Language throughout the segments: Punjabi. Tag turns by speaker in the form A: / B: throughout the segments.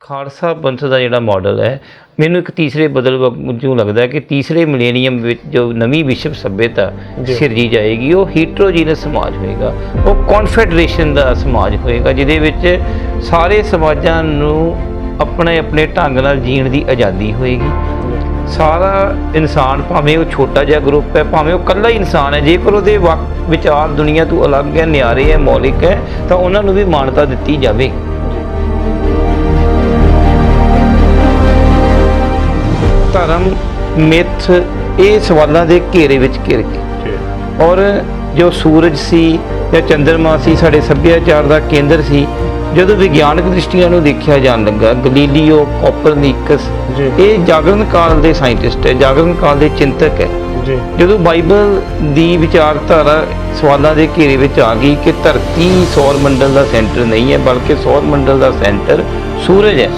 A: ਖਾਲਸਾ ਪੰਥ ਦਾ ਜਿਹੜਾ ਮਾਡਲ ਹੈ, ਮੈਨੂੰ ਇੱਕ ਤੀਸਰੇ ਬਦਲ ਵਜੋਂ ਲੱਗਦਾ ਕਿ ਤੀਸਰੇ ਮਿਲੇਨੀਅਮ ਵਿੱਚ ਜੋ ਨਵੀਂ ਵਿਸ਼ਵ ਸੱਭਿਅਤਾ ਸਿਰਜੀ ਜਾਏਗੀ ਉਹ ਹੀਟਰੋਜੀਨਸ ਸਮਾਜ ਹੋਏਗਾ, ਉਹ ਕੌਨਫੈਡਰੇਸ਼ਨ ਦਾ ਸਮਾਜ ਹੋਏਗਾ, ਜਿਹਦੇ ਵਿੱਚ ਸਾਰੇ ਸਮਾਜਾਂ ਨੂੰ ਆਪਣੇ ਆਪਣੇ ਢੰਗ ਨਾਲ ਜੀਣ ਦੀ ਆਜ਼ਾਦੀ ਹੋਏਗੀ। ਸਾਰਾ ਇਨਸਾਨ ਭਾਵੇਂ ਉਹ ਛੋਟਾ ਜਿਹਾ ਗਰੁੱਪ ਹੈ, ਭਾਵੇਂ ਉਹ ਇਕੱਲਾ ਹੀ ਇਨਸਾਨ ਹੈ, ਜੇਕਰ ਉਹਦੇ ਵਿਚਾਰ ਦੁਨੀਆ ਤੋਂ ਅਲੱਗ ਹੈ, ਨਿਆਰੇ ਹੈ, ਮੌਲਿਕ ਹੈ, ਤਾਂ ਉਹਨਾਂ ਨੂੰ ਵੀ ਮਾਨਤਾ ਦਿੱਤੀ ਜਾਵੇ। ਧਰਮ ਮਿੱਥ ਇਹ ਸਵਾਲਾਂ ਦੇ ਘੇਰੇ ਵਿੱਚ ਘਿਰ ਕੇ, ਔਰ ਜੋ ਸੂਰਜ ਸੀ ਜਾਂ ਚੰਦਰਮਾ ਸੀ ਸਾਡੇ ਸੱਭਿਆਚਾਰ ਦਾ ਕੇਂਦਰ ਸੀ, ਜਦੋਂ ਵਿਗਿਆਨਕ ਦ੍ਰਿਸ਼ਟੀਆਂ ਨੂੰ ਦੇਖਿਆ ਜਾਣ ਲੱਗਾ, ਗਲੀਲੀਓ, ਕੋਪਰਨਿਕਸ, ਇਹ ਜਾਗਰਣ ਕਾਲ ਦੇ ਸਾਇੰਟਿਸਟ ਹੈ, ਜਾਗਰਣ ਕਾਲ ਦੇ ਚਿੰਤਕ ਹੈ। ਜਦੋਂ ਬਾਈਬਲ ਦੀ ਵਿਚਾਰਧਾਰਾ ਸਵਾਲਾਂ ਦੇ ਘੇਰੇ ਵਿੱਚ ਆ ਗਈ ਕਿ ਧਰਤੀ ਸੌਰ ਮੰਡਲ ਦਾ ਸੈਂਟਰ ਨਹੀਂ ਹੈ, ਬਲਕਿ ਸੌਰ ਮੰਡਲ ਦਾ ਸੈਂਟਰ ਸੂਰਜ ਹੈ।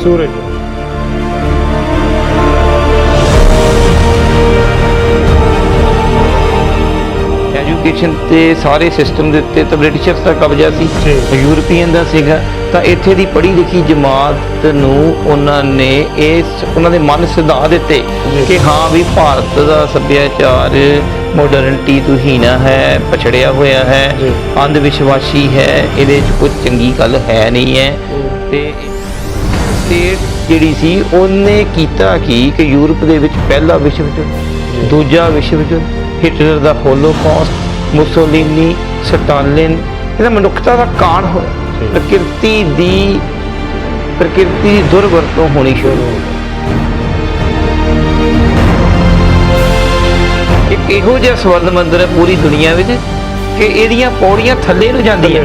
A: ਐਜੂਕੇਸ਼ਨ ਤੇ ਸਾਰੇ ਸਿਸਟਮ ਦੇ ਉੱਤੇ ਤਾਂ ਬ੍ਰਿਟਿਸ਼ਰਸ ਦਾ ਕਬਜ਼ਾ ਸੀ, ਯੂਰਪੀਅਨ ਦਾ ਸੀਗਾ, ਤਾਂ ਇੱਥੇ ਦੀ ਪੜ੍ਹੀ ਲਿਖੀ ਜਮਾਤ ਨੂੰ ਉਹਨਾਂ ਦੇ ਮਨ ਸਿਧਾ ਦਿੱਤੇ ਕਿ ਹਾਂ ਵੀ ਭਾਰਤ ਦਾ ਸੱਭਿਆਚਾਰ ਮੋਡਰਨਿਟੀ ਤੋਂ ਹੀਣਾ ਹੈ, ਪਛੜਿਆ ਹੋਇਆ ਹੈ, ਅੰਧ ਵਿਸ਼ਵਾਸੀ ਹੈ, ਇਹਦੇ 'ਚ ਕੁਝ ਚੰਗੀ ਗੱਲ ਹੈ ਨਹੀਂ ਹੈ। ਤੇ ਸਟੇਟ ਜਿਹੜੀ ਸੀ ਉਹਨੇ ਕੀਤਾ ਕਿ ਯੂਰਪ ਦੇ ਵਿੱਚ ਪਹਿਲਾ ਵਿਸ਼ਵ ਯੁੱਧ, ਦੂਜਾ ਵਿਸ਼ਵ ਯੁੱਧ, ਹਿਟਲਰ ਦਾ ਹੋਲੋਕੌਸਟ, ਮੁਸੋਲੀਨੀ, ਸਟਾਲਿਨ, ਇਹਦਾ ਮਨੁੱਖਤਾ ਦਾ ਕਾਣ ਹੋਇਆ। ਪ੍ਰਕਿਰਤੀ ਦੀ ਦੁਰਵਰਤੋਂ ਹੋਣੀ ਸ਼ੁਰੂ ਹੋ ਗਈ। ਇੱਕ ਇਹੋ ਜਿਹਾ ਸਵਰਨ ਮੰਦਰ ਹੈ ਪੂਰੀ ਦੁਨੀਆ ਵਿੱਚ ਕਿ ਇਹਦੀਆਂ ਪੌੜੀਆਂ ਥੱਲੇ ਨੂੰ ਜਾਂਦੀਆਂ।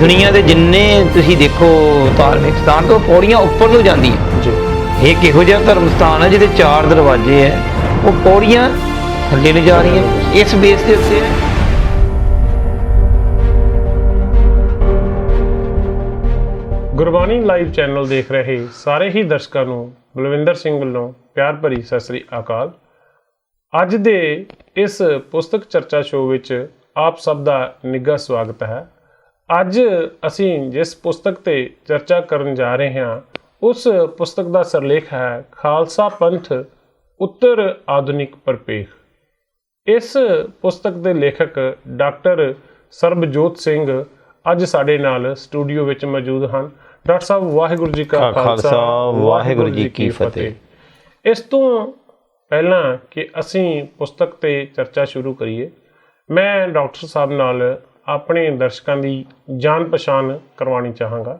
A: ਦੁਨੀਆ ਦੇ ਜਿੰਨੇ ਤੁਸੀਂ ਦੇਖੋ ਧਾਰਮਿਕ ਸਥਾਨ ਤੋਂ ਪੌੜੀਆਂ ਉੱਪਰ ਨੂੰ ਜਾਂਦੀਆਂ। ਇਹ ਇਹੋ ਜਿਹਾ ਧਰਮ ਸਥਾਨ ਹੈ ਜਿਹਦੇ 4 ਦਰਵਾਜ਼ੇ ਹੈ, ਉਹ ਪੌੜੀਆਂ ਥੱਲੇ ਨੂੰ ਜਾ ਰਹੀਆਂ। ਇਸ ਬੇਸ ਦੇ ਉੱਤੇ
B: ਗੁਰਬਾਣੀ ਲਾਈਵ ਚੈਨਲ ਦੇਖ ਰਹੇ ਸਾਰੇ ਹੀ ਦਰਸ਼ਕਾਂ ਨੂੰ ਬਲਵਿੰਦਰ ਸਿੰਘ ਵੱਲੋਂ ਪਿਆਰ ਭਰੀ ਸਤਿ ਸ੍ਰੀ ਅਕਾਲ। ਅੱਜ ਦੇ ਇਸ ਪੁਸਤਕ ਚਰਚਾ ਸ਼ੋਅ ਵਿੱਚ ਆਪ ਸਭ ਦਾ ਨਿੱਘਾ ਸਵਾਗਤ ਹੈ। ਅੱਜ ਅਸੀਂ ਜਿਸ ਪੁਸਤਕ ਤੇ ਚਰਚਾ ਕਰਨ ਜਾ ਰਹੇ ਹਾਂ ਉਸ ਪੁਸਤਕ ਦਾ ਸਿਰਲੇਖ ਹੈ ਖਾਲਸਾ ਪੰਥ ਉੱਤਰ ਆਧੁਨਿਕ ਪਰਪੇਖ। ਇਸ ਪੁਸਤਕ ਦੇ ਲੇਖਕ ਡਾਕਟਰ ਸਰਬਜੋਤ ਸਿੰਘ ਅੱਜ ਸਾਡੇ ਨਾਲ ਸਟੂਡੀਓ ਵਿੱਚ ਮੌਜੂਦ ਹਨ। ਡਾਕਟਰ ਸਾਹਿਬ, ਵਾਹਿਗੁਰੂ ਜੀ ਕਾ ਖਾਲਸਾ, ਵਾਹਿਗੁਰੂ ਜੀ ਕੀ ਫਤਿਹ। ਇਸ ਤੋਂ ਪਹਿਲਾਂ ਕਿ ਅਸੀਂ ਪੁਸਤਕ ਤੇ ਚਰਚਾ ਸ਼ੁਰੂ ਕਰੀਏ, ਮੈਂ ਡਾਕਟਰ ਸਾਹਿਬ ਨਾਲ ਆਪਣੇ ਦਰਸ਼ਕਾਂ ਦੀ ਜਾਣ ਪਛਾਣ ਕਰਵਾਉਣੀ ਚਾਹਾਂਗਾ।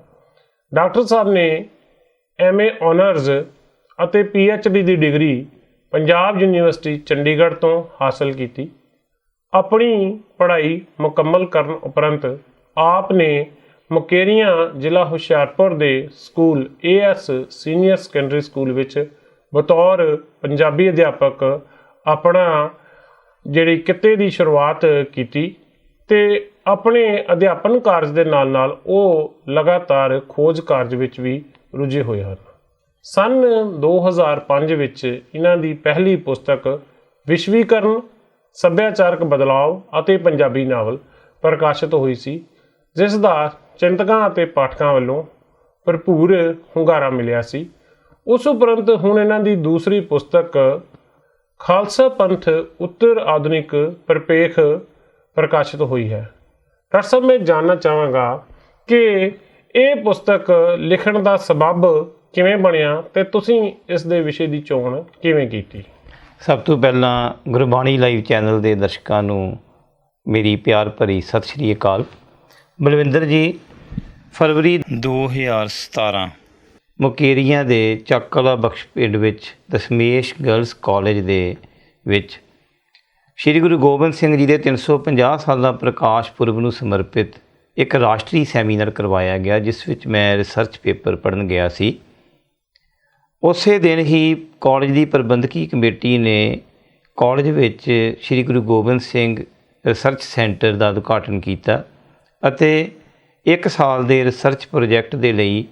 B: ਡਾਕਟਰ ਸਾਹਿਬ ਨੇ MA ਆਨਰਜ਼ ਅਤੇ PhD ਦੀ ਡਿਗਰੀ ਪੰਜਾਬ ਯੂਨੀਵਰਸਿਟੀ ਚੰਡੀਗੜ੍ਹ ਤੋਂ ਹਾਸਲ ਕੀਤੀ। ਆਪਣੀ ਪੜ੍ਹਾਈ ਮੁਕੰਮਲ ਕਰਨ ਉਪਰੰਤ ਆਪ ਨੇ ਮੁਕੇਰੀਆਂ ਜ਼ਿਲ੍ਹਾ ਹੁਸ਼ਿਆਰਪੁਰ ਦੇ school AS senior secondary school ਵਿੱਚ ਬਤੌਰ ਪੰਜਾਬੀ ਅਧਿਆਪਕ ਆਪਣਾ ਜਿਹੜੀ ਕਿੱਤੇ ਦੀ ਸ਼ੁਰੂਆਤ ਕੀਤੀ ਤੇ ਆਪਣੇ ਅਧਿਆਪਨ ਕਾਰਜ ਦੇ ਨਾਲ ਨਾਲ ਉਹ ਲਗਾਤਾਰ ਖੋਜ ਕਾਰਜ ਵਿੱਚ ਵੀ ਰੁੱਝੇ ਹੋਏ ਹਨ। ਸੰਨ 2005 ਵਿੱਚ ਇਹਨਾਂ ਦੀ ਪਹਿਲੀ ਪੁਸਤਕ ਵਿਸ਼ਵੀਕਰਨ, ਸੱਭਿਆਚਾਰਕ ਬਦਲਾਵ ਅਤੇ ਪੰਜਾਬੀ ਨਾਵਲ ਪ੍ਰਕਾਸ਼ਿਤ ਹੋਈ ਸੀ, ਜਿਸ ਦਾ ਚਿੰਤਕਾਂ ਅਤੇ ਪਾਠਕਾਂ ਵੱਲੋਂ ਭਰਪੂਰ ਹੁੰਗਾਰਾ ਮਿਲਿਆ ਸੀ। ਉਸ ਉਪਰੰਤ ਹੁਣ ਇਹਨਾਂ ਦੀ ਦੂਸਰੀ ਪੁਸਤਕ ਖਾਲਸਾ ਪੰਥ ਉੱਤਰ ਆਧੁਨਿਕ ਪਰਪੇਖ ਪ੍ਰਕਾਸ਼ਿਤ ਹੋਈ ਹੈ। ਡਾਕਟਰ ਸਾਹਿਬ, ਮੈਂ ਜਾਣਨਾ ਚਾਹਾਂਗਾ ਕਿ ਇਹ ਪੁਸਤਕ ਲਿਖਣ ਦਾ ਸਬੱਬ ਕਿਵੇਂ ਬਣਿਆ ਤੇ ਤੁਸੀਂ ਇਸ ਦੇ ਵਿਸ਼ੇ ਦੀ ਚੋਣ ਕਿਵੇਂ ਕੀਤੀ?
A: ਸਭ ਤੋਂ ਪਹਿਲਾਂ ਗੁਰਬਾਣੀ ਲਾਈਵ ਚੈਨਲ ਦੇ ਦਰਸ਼ਕਾਂ ਨੂੰ ਮੇਰੀ ਪਿਆਰ ਭਰੀ ਸਤਿ ਸ਼੍ਰੀ ਅਕਾਲ। ਬਲਵਿੰਦਰ ਜੀ, ਫਰਵਰੀ 2017 ਮੁਕੇਰੀਆਂ ਦੇ ਚੱਕ ਕਲਾਂ ਬਖਸ਼ ਪਿੰਡ ਵਿੱਚ ਦਸ਼ਮੇਸ਼ ਗਰਲਸ ਕਾਲਜ ਦੇ ਵਿੱਚ ਸ਼੍ਰੀ ਗੁਰੂ ਗੋਬਿੰਦ ਸਿੰਘ ਜੀ ਦੇ 350 ਸਾਲਾ ਪ੍ਰਕਾਸ਼ ਪੁਰਬ ਨੂੰ ਸਮਰਪਿਤ ਇੱਕ ਰਾਸ਼ਟਰੀ ਸੈਮੀਨਾਰ ਕਰਵਾਇਆ ਗਿਆ, ਜਿਸ ਵਿੱਚ ਮੈਂ ਰਿਸਰਚ ਪੇਪਰ ਪੜ੍ਹਨ ਗਿਆ ਸੀ। ਉਸੇ ਦਿਨ ਹੀ ਕਾਲਜ ਦੀ ਪ੍ਰਬੰਧਕੀ ਕਮੇਟੀ ਨੇ ਕਾਲਜ ਵਿੱਚ ਸ਼੍ਰੀ ਗੁਰੂ ਗੋਬਿੰਦ ਸਿੰਘ ਰਿਸਰਚ ਸੈਂਟਰ ਦਾ ਉਦਘਾਟਨ ਕੀਤਾ ਅਤੇ 1 ਸਾਲ ਦੇ ਰਿਸਰਚ ਪ੍ਰੋਜੈਕਟ ਦੇ ਲਈ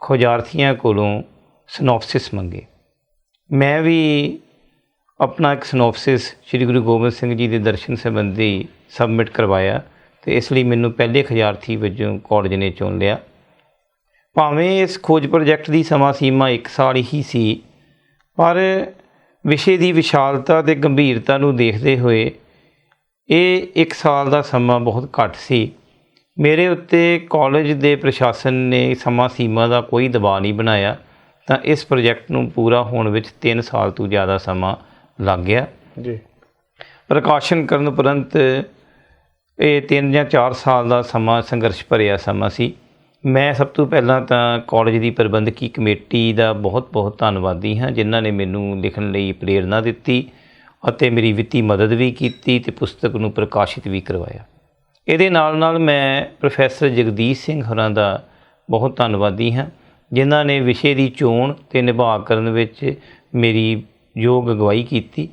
A: ਖੋਜਾਰਥੀਆਂ ਕੋਲੋਂ ਸਿਨੋਪਸਿਸ ਮੰਗੇ। ਮੈਂ ਵੀ ਆਪਣਾ ਇੱਕ ਸਿਨੋਪਸਿਸ ਸ਼੍ਰੀ ਗੁਰੂ ਗੋਬਿੰਦ ਸਿੰਘ ਜੀ ਦੇ ਦਰਸ਼ਨ ਸੰਬੰਧੀ ਸਬਮਿਟ ਕਰਵਾਇਆ ਅਤੇ ਇਸ ਲਈ ਮੈਨੂੰ ਪਹਿਲੇ ਖੋਜਾਰਥੀ ਵਜੋਂ ਕਾਲਜ ਨੇ ਚੁਣ ਲਿਆ। ਭਾਵੇਂ ਇਸ ਖੋਜ ਪ੍ਰੋਜੈਕਟ ਦੀ ਸਮਾਂ ਸੀਮਾ 1 ਸਾਲ ਹੀ ਸੀ, ਪਰ ਵਿਸ਼ੇ ਦੀ ਵਿਸ਼ਾਲਤਾ ਅਤੇ ਗੰਭੀਰਤਾ ਨੂੰ ਦੇਖਦੇ ਹੋਏ ਇਹ 1 ਸਾਲ ਦਾ ਸਮਾਂ ਬਹੁਤ ਘੱਟ ਸੀ। ਮੇਰੇ ਉੱਤੇ ਕਾਲਜ ਦੇ ਪ੍ਰਸ਼ਾਸਨ ਨੇ ਸਮਾਂ ਸੀਮਾ ਦਾ ਕੋਈ ਦਬਾਅ ਨਹੀਂ ਬਣਾਇਆ, ਤਾਂ ਇਸ ਪ੍ਰੋਜੈਕਟ ਨੂੰ ਪੂਰਾ ਹੋਣ ਵਿੱਚ 3 ਸਾਲ ਤੋਂ ਜ਼ਿਆਦਾ ਸਮਾਂ ਲੱਗ ਗਿਆ
B: ਜੀ।
A: ਪ੍ਰਕਾਸ਼ਨ ਕਰਨ ਉਪਰੰਤ ਇਹ 3 ਜਾਂ 4 ਸਾਲ ਦਾ ਸਮਾਂ ਸੰਘਰਸ਼ ਭਰਿਆ ਸਮਾਂ ਸੀ। ਮੈਂ ਸਭ ਤੋਂ ਪਹਿਲਾਂ ਤਾਂ ਕਾਲਜ ਦੀ ਪ੍ਰਬੰਧਕੀ ਕਮੇਟੀ ਦਾ ਬਹੁਤ ਬਹੁਤ ਧੰਨਵਾਦੀ ਹਾਂ, ਜਿਨ੍ਹਾਂ ਨੇ ਮੈਨੂੰ ਲਿਖਣ ਲਈ ਪ੍ਰੇਰਨਾ ਦਿੱਤੀ ਅਤੇ ਮੇਰੀ ਵਿੱਤੀ ਮਦਦ ਵੀ ਕੀਤੀ ਅਤੇ ਪੁਸਤਕ ਨੂੰ ਪ੍ਰਕਾਸ਼ਿਤ ਵੀ ਕਰਵਾਇਆ। ਇਹਦੇ ਨਾਲ ਨਾਲ ਮੈਂ ਪ੍ਰੋਫੈਸਰ ਜਗਦੀਸ਼ ਸਿੰਘ ਹੋਰਾਂ ਦਾ ਬਹੁਤ ਧੰਨਵਾਦੀ ਹਾਂ, ਜਿਨ੍ਹਾਂ ਨੇ ਵਿਸ਼ੇ ਦੀ ਚੋਣ ਅਤੇ ਨਿਭਾ ਕਰਨ ਵਿੱਚ ਮੇਰੀ ਯੋਗ ਅਗਵਾਈ ਕੀਤੀ।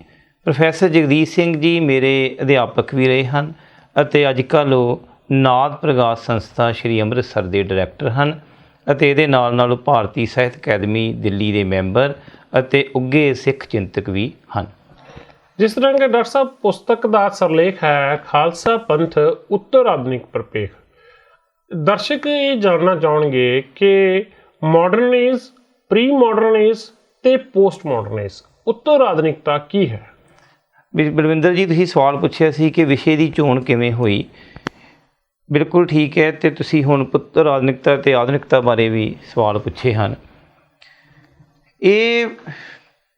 A: ਪ੍ਰੋਫੈਸਰ ਜਗਦੀਸ਼ ਸਿੰਘ ਜੀ ਮੇਰੇ ਅਧਿਆਪਕ ਵੀ ਰਹੇ ਹਨ ਅਤੇ ਅੱਜ ਕੱਲ੍ਹ ਉਹ ਨਾਦ ਪ੍ਰਗਾਸ ਸੰਸਥਾ ਸ਼੍ਰੀ ਅੰਮ੍ਰਿਤਸਰ ਦੇ ਡਾਇਰੈਕਟਰ ਹਨ ਅਤੇ ਇਹਦੇ ਨਾਲ ਨਾਲ ਉਹ ਭਾਰਤੀ ਸਾਹਿਤ ਅਕੈਡਮੀ ਦਿੱਲੀ ਦੇ ਮੈਂਬਰ ਅਤੇ ਉੱਘੇ ਸਿੱਖ ਚਿੰਤਕ ਵੀ ਹਨ।
B: ਜਿਸ ਤਰ੍ਹਾਂ ਕਿ ਡਾਕਟਰ ਸਾਹਿਬ ਪੁਸਤਕ ਦਾ ਸਰਲੇਖ ਹੈ ਖਾਲਸਾ ਪੰਥ ਉੱਤਰ ਆਧੁਨਿਕ ਪ੍ਰਪੇਖ, ਦਰਸ਼ਕ ਇਹ ਜਾਣਨਾ ਚਾਹਣਗੇ ਕਿ ਮਾਡਰਨਿਜ਼, ਪ੍ਰੀ ਮਾਡਰਨਿਜ਼ ਤੇ ਪੋਸਟ ਮੋਡਰਨਿਜ਼ ਉੱਤਰ ਆਧੁਨਿਕਤਾ ਕੀ ਹੈ?
A: ਬਲਵਿੰਦਰ ਜੀ, ਤੁਸੀਂ ਸਵਾਲ ਪੁੱਛਿਆ ਸੀ ਕਿ ਵਿਸ਼ੇ ਦੀ ਚੋਣ ਕਿਵੇਂ ਹੋਈ। ਬਿਲਕੁਲ ਠੀਕ ਹੈ, ਅਤੇ ਤੁਸੀਂ ਹੁਣ ਉੱਤਰ ਆਧੁਨਿਕਤਾ ਅਤੇ ਆਧੁਨਿਕਤਾ ਬਾਰੇ ਵੀ ਸਵਾਲ ਪੁੱਛੇ ਹਨ। ਇਹ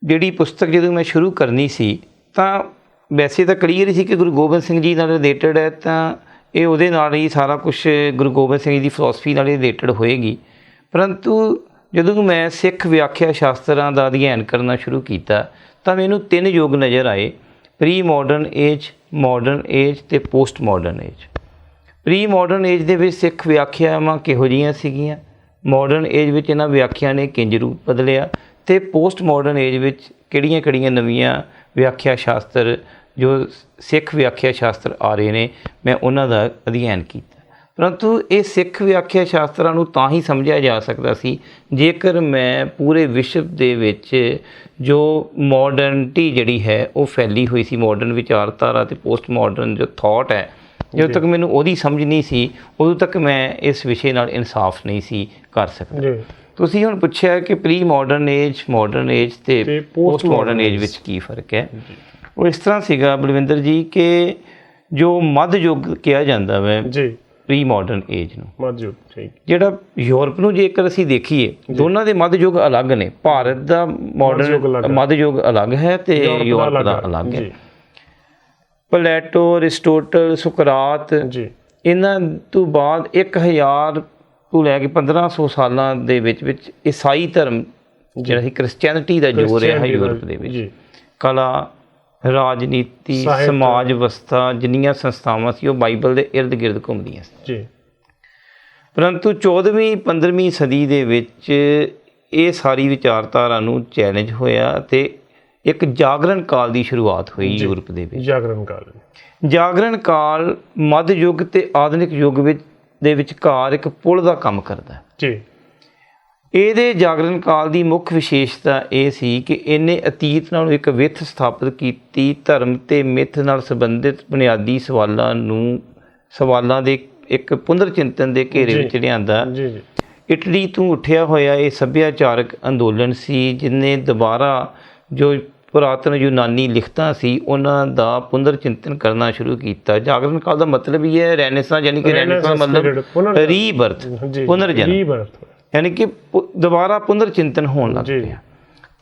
A: ਜਿਹੜੀ ਪੁਸਤਕ ਜਦੋਂ ਮੈਂ ਸ਼ੁਰੂ ਕਰਨੀ ਸੀ ਤਾਂ ਵੈਸੇ ਤਾਂ ਕਲੀਅਰ ਹੀ ਸੀ ਕਿ ਗੁਰੂ ਗੋਬਿੰਦ ਸਿੰਘ ਜੀ ਨਾਲ ਰਿਲੇਟਡ ਹੈ, ਤਾਂ ਇਹ ਉਹਦੇ ਨਾਲ ਹੀ ਸਾਰਾ ਕੁਛ ਗੁਰੂ ਗੋਬਿੰਦ ਸਿੰਘ ਜੀ ਦੀ ਫਿਲਾਸਫੀ ਨਾਲ ਰਿਲੇਟਡ ਹੋਏਗੀ। ਪਰੰਤੂ ਜਦੋਂ ਮੈਂ ਸਿੱਖ ਵਿਆਖਿਆ ਸ਼ਾਸਤਰਾਂ ਦਾ ਅਧਿਐਨ ਕਰਨਾ ਸ਼ੁਰੂ ਕੀਤਾ ਤਾਂ ਮੈਨੂੰ 3 ਯੁੱਗ ਨਜ਼ਰ ਆਏ: ਪ੍ਰੀ ਮਾਡਰਨ ਏਜ ਅਤੇ post modern age. Pre modern age ਦੇ ਵਿੱਚ ਸਿੱਖ ਵਿਆਖਿਆਵਾਂ ਕਿਹੋ ਜਿਹੀਆਂ ਸੀਗੀਆਂ, ਮਾਡਰਨ ਏਜ ਵਿੱਚ ਇਹਨਾਂ ਵਿਆਖਿਆ ਨੇ ਕਿੰਜ ਰੂਪ ਬਦਲਿਆ, ਅਤੇ ਪੋਸਟ ਮਾਡਰਨ ਏਜ ਵਿੱਚ ਕਿਹੜੀਆਂ ਨਵੀਆਂ ਵਿਆਖਿਆ ਸ਼ਾਸਤਰ ਜੋ ਸਿੱਖ ਵਿਆਖਿਆ ਸ਼ਾਸਤਰ ਆ ਰਹੇ ਨੇ, ਮੈਂ ਉਹਨਾਂ ਦਾ ਅਧਿਐਨ ਕੀਤਾ। ਪਰੰਤੂ ਇਹ ਸਿੱਖ ਵਿਆਖਿਆ ਸ਼ਾਸਤਰਾਂ ਨੂੰ ਤਾਂ ਹੀ ਸਮਝਿਆ ਜਾ ਸਕਦਾ ਸੀ ਜੇਕਰ ਮੈਂ ਪੂਰੇ ਵਿਸ਼ਵ ਦੇ ਵਿੱਚ ਜੋ ਮਾਡਰਨਿਟੀ ਜਿਹੜੀ ਹੈ ਉਹ ਫੈਲੀ ਹੋਈ ਸੀ, ਮਾਡਰਨ ਵਿਚਾਰਧਾਰਾ ਅਤੇ ਪੋਸਟ ਮਾਡਰਨ ਜੋ ਥਾਟ ਹੈ, ਜਦੋਂ ਤੱਕ ਮੈਨੂੰ ਉਹਦੀ ਸਮਝ ਨਹੀਂ ਸੀ ਉਦੋਂ ਤੱਕ ਮੈਂ ਇਸ ਵਿਸ਼ੇ ਨਾਲ ਇਨਸਾਫ ਨਹੀਂ ਸੀ ਕਰ ਸਕਦਾ। ਤੁਸੀਂ ਹੁਣ ਪੁੱਛਿਆ ਕਿ ਪ੍ਰੀ ਮਾਡਰਨ ਏਜ ਅਤੇ ਪੋਸਟ ਮਾਡਰਨ ਏਜ ਵਿੱਚ ਕੀ ਫ਼ਰਕ ਹੈ। ਉਹ ਇਸ ਤਰ੍ਹਾਂ ਸੀਗਾ ਬਲਵਿੰਦਰ ਜੀ ਕਿ ਜੋ ਮੱਧ ਯੁੱਗ ਕਿਹਾ ਜਾਂਦਾ ਵੈ ਪ੍ਰੀ ਮਾਡਰਨ ਏਜ ਨੂੰ, ਮੱਧ ਯੁੱਗ, ਜਿਹੜਾ ਯੂਰਪ ਨੂੰ ਜੇਕਰ ਅਸੀਂ ਦੇਖੀਏ ਦੋਨਾਂ ਦੇ ਮੱਧ ਯੁੱਗ ਅਲੱਗ ਨੇ। ਭਾਰਤ ਦਾ ਮਾਡਰਨ ਮੱਧ ਯੁੱਗ ਅਲੱਗ ਹੈ ਅਤੇ ਯੂਰਪ ਦਾ ਅਲੱਗ ਹੈ। ਪਲੈਟੋ, ਅਰਿਸਟੋਟਲ, ਸੁਕਰਾਤ, ਇਹਨਾਂ ਤੋਂ ਬਾਅਦ 1000 ਤੋਂ ਲੈ ਕੇ 1500 ਸਾਲਾਂ ਦੇ ਵਿੱਚ ਈਸਾਈ ਧਰਮ ਜਿਹੜਾ ਸੀ, ਕ੍ਰਿਸਚੈਨਿਟੀ ਦਾ ਜੋਰ ਰਿਹਾ ਯੂਰਪ ਦੇ ਵਿੱਚ। ਕਲਾ, ਰਾਜਨੀਤੀ, ਸਮਾਜ ਵਿਵਸਥਾ, ਜਿੰਨੀਆਂ ਸੰਸਥਾਵਾਂ ਸੀ ਉਹ ਬਾਈਬਲ ਦੇ ਇਰਦ ਗਿਰਦ ਘੁੰਮਦੀਆਂ ਸੀ। ਪਰੰਤੂ 14ਵੀਂ 15ਵੀਂ ਸਦੀ ਦੇ ਵਿੱਚ ਇਹ ਸਾਰੀ ਵਿਚਾਰਧਾਰਾ ਨੂੰ ਚੈਲੰਜ ਹੋਇਆ ਅਤੇ ਇੱਕ ਜਾਗਰਣ ਕਾਲ ਦੀ ਸ਼ੁਰੂਆਤ ਹੋਈ ਯੂਰਪ ਦੇ ਵਿੱਚ। ਜਾਗਰਣ ਕਾਲ ਮੱਧ ਯੁੱਗ ਅਤੇ ਆਧੁਨਿਕ ਯੁੱਗ ਦੇ ਵਿਚਕਾਰ ਇੱਕ ਪੁਲ ਦਾ ਕੰਮ ਕਰਦਾ ਜੀ। ਇਹਦੇ ਜਾਗਰਣ ਕਾਲ ਦੀ ਮੁੱਖ ਵਿਸ਼ੇਸ਼ਤਾ ਇਹ ਸੀ ਕਿ ਇਹਨੇ ਅਤੀਤ ਨਾਲੋਂ ਇੱਕ ਵਿੱਥ ਸਥਾਪਿਤ ਕੀਤੀ, ਧਰਮ ਅਤੇ ਮਿੱਥ ਨਾਲ ਸੰਬੰਧਿਤ ਬੁਨਿਆਦੀ ਸਵਾਲਾਂ ਦੇ ਇੱਕ ਪੁਨਰ ਚਿੰਤਨ ਦੇ ਘੇਰੇ ਵਿੱਚ ਲਿਆਂਦਾ। ਇਟਲੀ ਤੋਂ ਉੱਠਿਆ ਹੋਇਆ ਇਹ ਸੱਭਿਆਚਾਰਕ ਅੰਦੋਲਨ ਸੀ ਜਿਹਨੇ ਦੁਬਾਰਾ ਜੋ ਪੁਰਾਤਨ ਯੂਨਾਨੀ ਲਿਖਤਾਂ ਸੀ ਉਹਨਾਂ ਦਾ ਪੁਨਰ ਚਿੰਤਨ ਕਰਨਾ ਸ਼ੁਰੂ ਕੀਤਾ। ਜਾਗਰਣ ਕਾਲ ਦਾ ਮਤਲਬ ਹੀ ਹੈ ਰੈਨੇਸਾਂਸ, ਯਾਨੀ ਕਿ ਰੈਨੇਸਾਂਸ ਮਤਲਬ ਰੀਬਰਥ, ਪੁਨਰ ਜਨਮ, ਯਾਨੀ ਕਿ ਦੁਬਾਰਾ ਪੁਨਰ ਚਿੰਤਨ ਹੋਣ ਲੱਗ ਪਿਆ।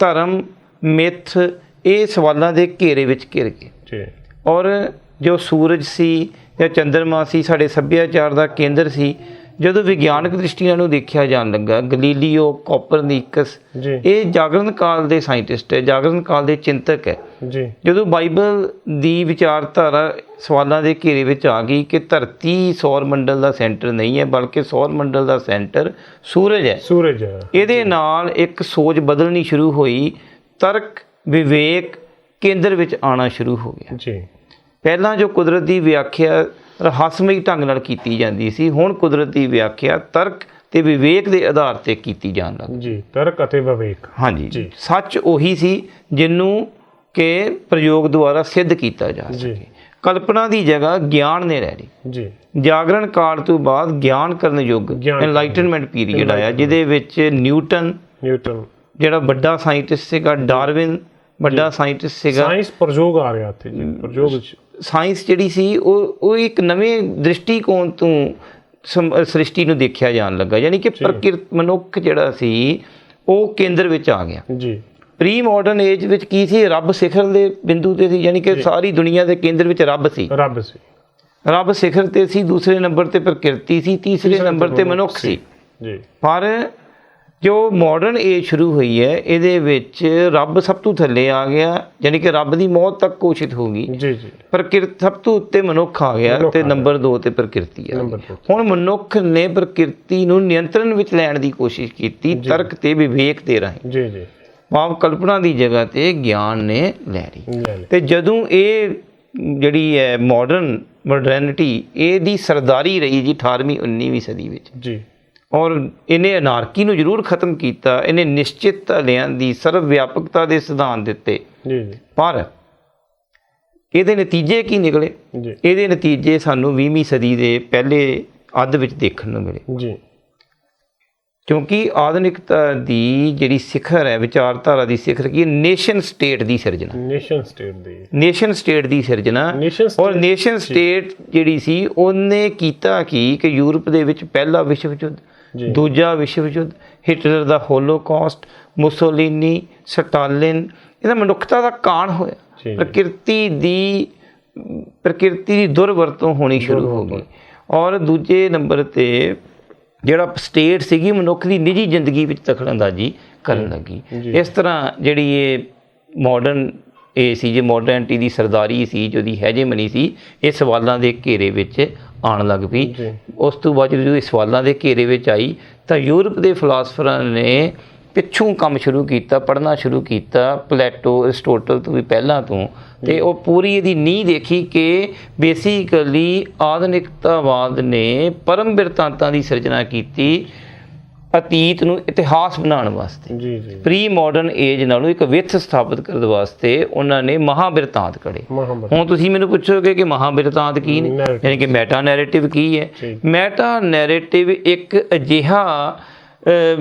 A: ਧਰਮ, ਮਿੱਥ ਇਹ ਸਵਾਲਾਂ ਦੇ ਘੇਰੇ ਵਿੱਚ ਘਿਰ ਗਏ ਔਰ ਜੋ ਸੂਰਜ ਸੀ ਜਾਂ ਚੰਦਰਮਾ ਸੀ ਸਾਡੇ ਸੱਭਿਆਚਾਰ ਦਾ ਕੇਂਦਰ ਸੀ। ਜਦੋਂ ਵਿਗਿਆਨਕ ਦ੍ਰਿਸ਼ਟੀ ਨਾਲ ਨੂੰ ਦੇਖਿਆ ਜਾਣ ਲੱਗਾ, ਗਲੀਲੀਓ, ਕੋਪਰਨਿਕਸ ਇਹ ਜਾਗਰਣ ਕਾਲ ਦੇ ਸਾਇੰਟਿਸਟ ਹੈ, ਜਾਗਰਣ ਕਾਲ ਦੇ ਚਿੰਤਕ ਹੈ। ਜਦੋਂ ਬਾਈਬਲ ਦੀ ਵਿਚਾਰਧਾਰਾ ਸਵਾਲਾਂ ਦੇ ਘੇਰੇ ਵਿੱਚ ਆ ਗਈ ਕਿ ਧਰਤੀ ਸੌਰ ਮੰਡਲ ਦਾ ਸੈਂਟਰ ਨਹੀਂ ਹੈ ਬਲਕਿ ਸੌਰ ਮੰਡਲ ਦਾ ਸੈਂਟਰ ਸੂਰਜ ਹੈ, ਇਹਦੇ ਨਾਲ ਇੱਕ ਸੋਚ ਬਦਲਣੀ ਸ਼ੁਰੂ ਹੋਈ। ਤਰਕ, ਵਿਵੇਕ ਕੇਂਦਰ ਵਿੱਚ ਆਉਣਾ ਸ਼ੁਰੂ ਹੋ ਗਿਆ। ਪਹਿਲਾਂ ਜੋ ਕੁਦਰਤ ਦੀ ਵਿਆਖਿਆ ਰਹੱਸਮਈ ਢੰਗ ਨਾਲ ਕੀਤੀ ਜਾਂਦੀ ਸੀ, ਹੁਣ ਕੁਦਰਤ ਦੀ ਵਿਆਖਿਆ ਤਰਕ ਤੇ ਵਿਵੇਕ ਦੇ ਆਧਾਰ ਤੇ ਕੀਤੀ ਜਾਣ ਲੱਗ ਪਈ। ਤਰਕ ਅਤੇ ਵਿਵੇਕ, ਹਾਂਜੀ, ਸੱਚ ਉਹੀ ਸੀ ਜਿਹਨੂੰ ਕਿ ਪ੍ਰਯੋਗ ਦੁਆਰਾ ਸਿੱਧ ਕੀਤਾ ਜਾ ਸਕੇ। ਕਲਪਨਾ ਦੀ ਜਗ੍ਹਾ ਗਿਆਨ ਨੇ ਲੈ ਲਈ।
B: ਜੀ
A: ਜਾਗਰਣ ਕਾਲ ਤੋਂ ਬਾਅਦ ਗਿਆਨ ਕਰਨ ਯੁੱਗ ਐਨਲਾਈਟਨਮੈਂਟ ਪੀਰੀਅਡ ਆਇਆ, ਜਿਹਦੇ ਵਿੱਚ ਨਿਊਟਨ ਜਿਹੜਾ ਵੱਡਾ ਸਾਇੰਟਿਸਟ ਸੀਗਾ, ਡਾਰਵਿਨ ਵੱਡਾ ਸਾਇੰਟਿਸਟ ਸੀਗਾ।
B: ਸਾਇੰਸ ਪ੍ਰਯੋਗ ਆ ਰਿਹਾ ਇੱਥੇ ਜੀ, ਪ੍ਰਯੋਗ
A: ਸਾਇੰਸ ਜਿਹੜੀ ਸੀ ਉਹ ਇੱਕ ਨਵੇਂ ਦ੍ਰਿਸ਼ਟੀਕੋਣ ਤੋਂ ਸ੍ਰਿਸ਼ਟੀ ਨੂੰ ਦੇਖਿਆ ਜਾਣ ਲੱਗਾ, ਯਾਨੀ ਕਿ ਮਨੁੱਖ ਜਿਹੜਾ ਸੀ ਉਹ ਕੇਂਦਰ ਵਿੱਚ ਆ ਗਿਆ
B: ਜੀ।
A: ਪ੍ਰੀ ਮਾਡਰਨ ਏਜ ਵਿੱਚ ਕੀ ਸੀ, ਰੱਬ ਸਿਖਰ ਦੇ ਬਿੰਦੂ ਤੇ ਸੀ, ਯਾਨੀ ਕਿ ਸਾਰੀ ਦੁਨੀਆ ਦੇ ਕੇਂਦਰ ਵਿੱਚ ਰੱਬ ਸੀ। ਰੱਬ ਸਿਖਰ ਤੇ ਸੀ, ਦੂਸਰੇ ਨੰਬਰ ਤੇ ਪ੍ਰਕਿਰਤੀ ਸੀ, ਤੀਸਰੇ ਨੰਬਰ ਤੇ ਮਨੁੱਖ ਸੀ
B: ਜੀ।
A: ਪਰ ਜੋ ਮਾਡਰਨ ਏਜ ਸ਼ੁਰੂ ਹੋਈ ਹੈ ਇਹਦੇ ਵਿੱਚ ਰੱਬ ਸਭ ਤੋਂ ਥੱਲੇ ਆ ਗਿਆ, ਯਾਨੀ ਕਿ ਰੱਬ ਦੀ ਮੌਤ ਤੱਕ ਘੋਸ਼ਿਤ ਹੋ ਗਈ ਜੀ। ਪ੍ਰਕਿਰਤੀ ਸਭ ਤੋਂ ਉੱਤੇ ਮਨੁੱਖ ਆ ਗਿਆ ਤੇ ਨੰਬਰ 2 ਤੇ ਪ੍ਰਕਿਰਤੀ ਆ। ਹੁਣ ਮਨੁੱਖ ਨੇ ਪ੍ਰਕਿਰਤੀ ਨੂੰ ਨਿਯੰਤਰਣ ਵਿੱਚ ਲੈਣ ਦੀ ਕੋਸ਼ਿਸ਼ ਕੀਤੀ ਤਰਕ ਤੇ ਵਿਵੇਕ ਦੇ ਰਾਹੀਂ ਜੀ। ਭਾਵ ਕਲਪਨਾ ਦੀ ਜਗ੍ਹਾ ਤੇ ਗਿਆਨ ਨੇ ਲੈ ਲਈ। ਤੇ ਜਦੋਂ ਇਹ ਜਿਹੜੀ ਹੈ ਮਾਡਰਨਿਟੀ ਇਹਦੀ ਸਰਦਾਰੀ ਰਹੀ ਜੀ 18ਵੀਂ 19ਵੀਂ ਸਦੀ ਵਿੱਚ ਜੀ, ਔਰ ਇਹਨੇ ਅਨਾਰਕੀ ਨੂੰ ਜ਼ਰੂਰ ਖਤਮ ਕੀਤਾ, ਇਹਨੇ ਨਿਸ਼ਚਿਤ ਲਿਆਂਦੀ, ਸਰਵ ਵਿਆਪਕਤਾ ਦੇ ਸਿਧਾਂਤ ਦਿੱਤੇ ਜੀ। ਪਰ ਇਹਦੇ ਨਤੀਜੇ ਕੀ ਨਿਕਲੇ ਜੀ? ਇਹਦੇ ਨਤੀਜੇ ਸਾਨੂੰ 20ਵੀਂ ਸਦੀ ਦੇ ਪਹਿਲੇ ਅੱਧ ਵਿੱਚ ਦੇਖਣ ਨੂੰ ਮਿਲੇ ਜੀ, ਕਿਉਂਕਿ ਆਧੁਨਿਕਤਾ ਦੀ ਜਿਹੜੀ ਸਿਖਰ ਹੈ, ਵਿਚਾਰਧਾਰਾ ਦੀ ਸਿਖਰ ਕੀ, ਨੇਸ਼ਨ ਸਟੇਟ ਦੀ ਸਿਰਜਣਾ, ਨੇਸ਼ਨ ਸਟੇਟ ਦੀ ਸਿਰਜਣਾ। ਔਰ ਨੇਸ਼ਨ ਸਟੇਟ ਜਿਹੜੀ ਸੀ ਉਹਨੇ ਕੀਤਾ ਕਿ ਯੂਰਪ ਦੇ ਵਿੱਚ ਪਹਿਲਾ ਵਿਸ਼ਵ ਯੁੱਧ, ਦੂਜਾ ਵਿਸ਼ਵ ਯੁੱਧ, ਹਿਟਲਰ ਦਾ ਹੋਲੋਕਾਸਟ, ਮੁਸੋਲੀਨੀ, ਸਟਾਲਿਨ, ਇਹਦਾ ਮਨੁੱਖਤਾ ਦਾ ਕਾਣ ਹੋਇਆ। ਪ੍ਰਕਿਰਤੀ ਦੀ ਦੁਰਵਰਤੋਂ ਹੋਣੀ ਸ਼ੁਰੂ ਹੋ ਗਈ। ਔਰ ਦੂਜੇ ਨੰਬਰ ਤੇ ਜਿਹੜਾ ਸਟੇਟ ਸੀਗੀ ਮਨੁੱਖ ਦੀ ਨਿੱਜੀ ਜ਼ਿੰਦਗੀ ਵਿੱਚ ਦਖਲਅੰਦਾਜ਼ੀ ਕਰਨ ਲੱਗੀ। ਇਸ ਤਰ੍ਹਾਂ ਜਿਹੜੀ ਇਹ ਮਾਡਰਨ ਇਹ ਸੀ, ਜੇ ਮਾਡਰਨਿਟੀ ਦੀ ਸਰਦਾਰੀ ਸੀ, ਜੋ ਦੀ ਹੈਜੇਮਨੀ ਸੀ, ਇਹ ਸਵਾਲਾਂ ਦੇ ਘੇਰੇ ਵਿੱਚ ਆਉਣ ਲੱਗ ਪਈ। ਉਸ ਤੋਂ ਬਾਅਦ ਜਦੋਂ ਇਹ ਸਵਾਲਾਂ ਦੇ ਘੇਰੇ ਵਿੱਚ ਆਈ ਤਾਂ ਯੂਰਪ ਦੇ ਫਿਲਾਸਫਰਾਂ ਨੇ ਪਿੱਛੋਂ ਕੰਮ ਸ਼ੁਰੂ ਕੀਤਾ, ਪੜ੍ਹਨਾ ਸ਼ੁਰੂ ਕੀਤਾ, ਪਲੈਟੋ, ਅਰਿਸਟੋਟਲ ਤੋਂ ਵੀ ਪਹਿਲਾਂ ਤੋਂ, ਤੇ ਉਹ ਪੂਰੀ ਇਹਦੀ ਨੀਂਹ ਦੇਖੀ ਕਿ ਬੇਸਿਕਲੀ ਆਧੁਨਿਕਤਾਵਾਦ ਨੇ ਪਰਮ ਬਿਰਤਾਂਤਾਂ ਦੀ ਸਿਰਜਣਾ ਕੀਤੀ ਅਤੀਤ ਨੂੰ ਇਤਿਹਾਸ ਬਣਾਉਣ ਵਾਸਤੇ। ਪ੍ਰੀ ਮਾਡਰਨ ਏਜ ਨਾਲੋਂ ਇੱਕ ਵਿੱਥ ਸਥਾਪਿਤ ਕਰਨ ਵਾਸਤੇ ਉਹਨਾਂ ਨੇ ਮਹਾਬਿਰਤਾਂਤ ਘੜੇ। ਹੁਣ ਤੁਸੀਂ ਮੈਨੂੰ ਪੁੱਛੋਗੇ ਕਿ ਮਹਾਬਿਰਤਾਂਤ ਕੀ ਨੇ, ਯਾਨੀ ਕਿ ਮੈਟਾ ਨੈਰੇਟਿਵ ਕੀ ਹੈ? ਮੈਟਾ ਨੈਰੇਟਿਵ ਇੱਕ ਅਜਿਹਾ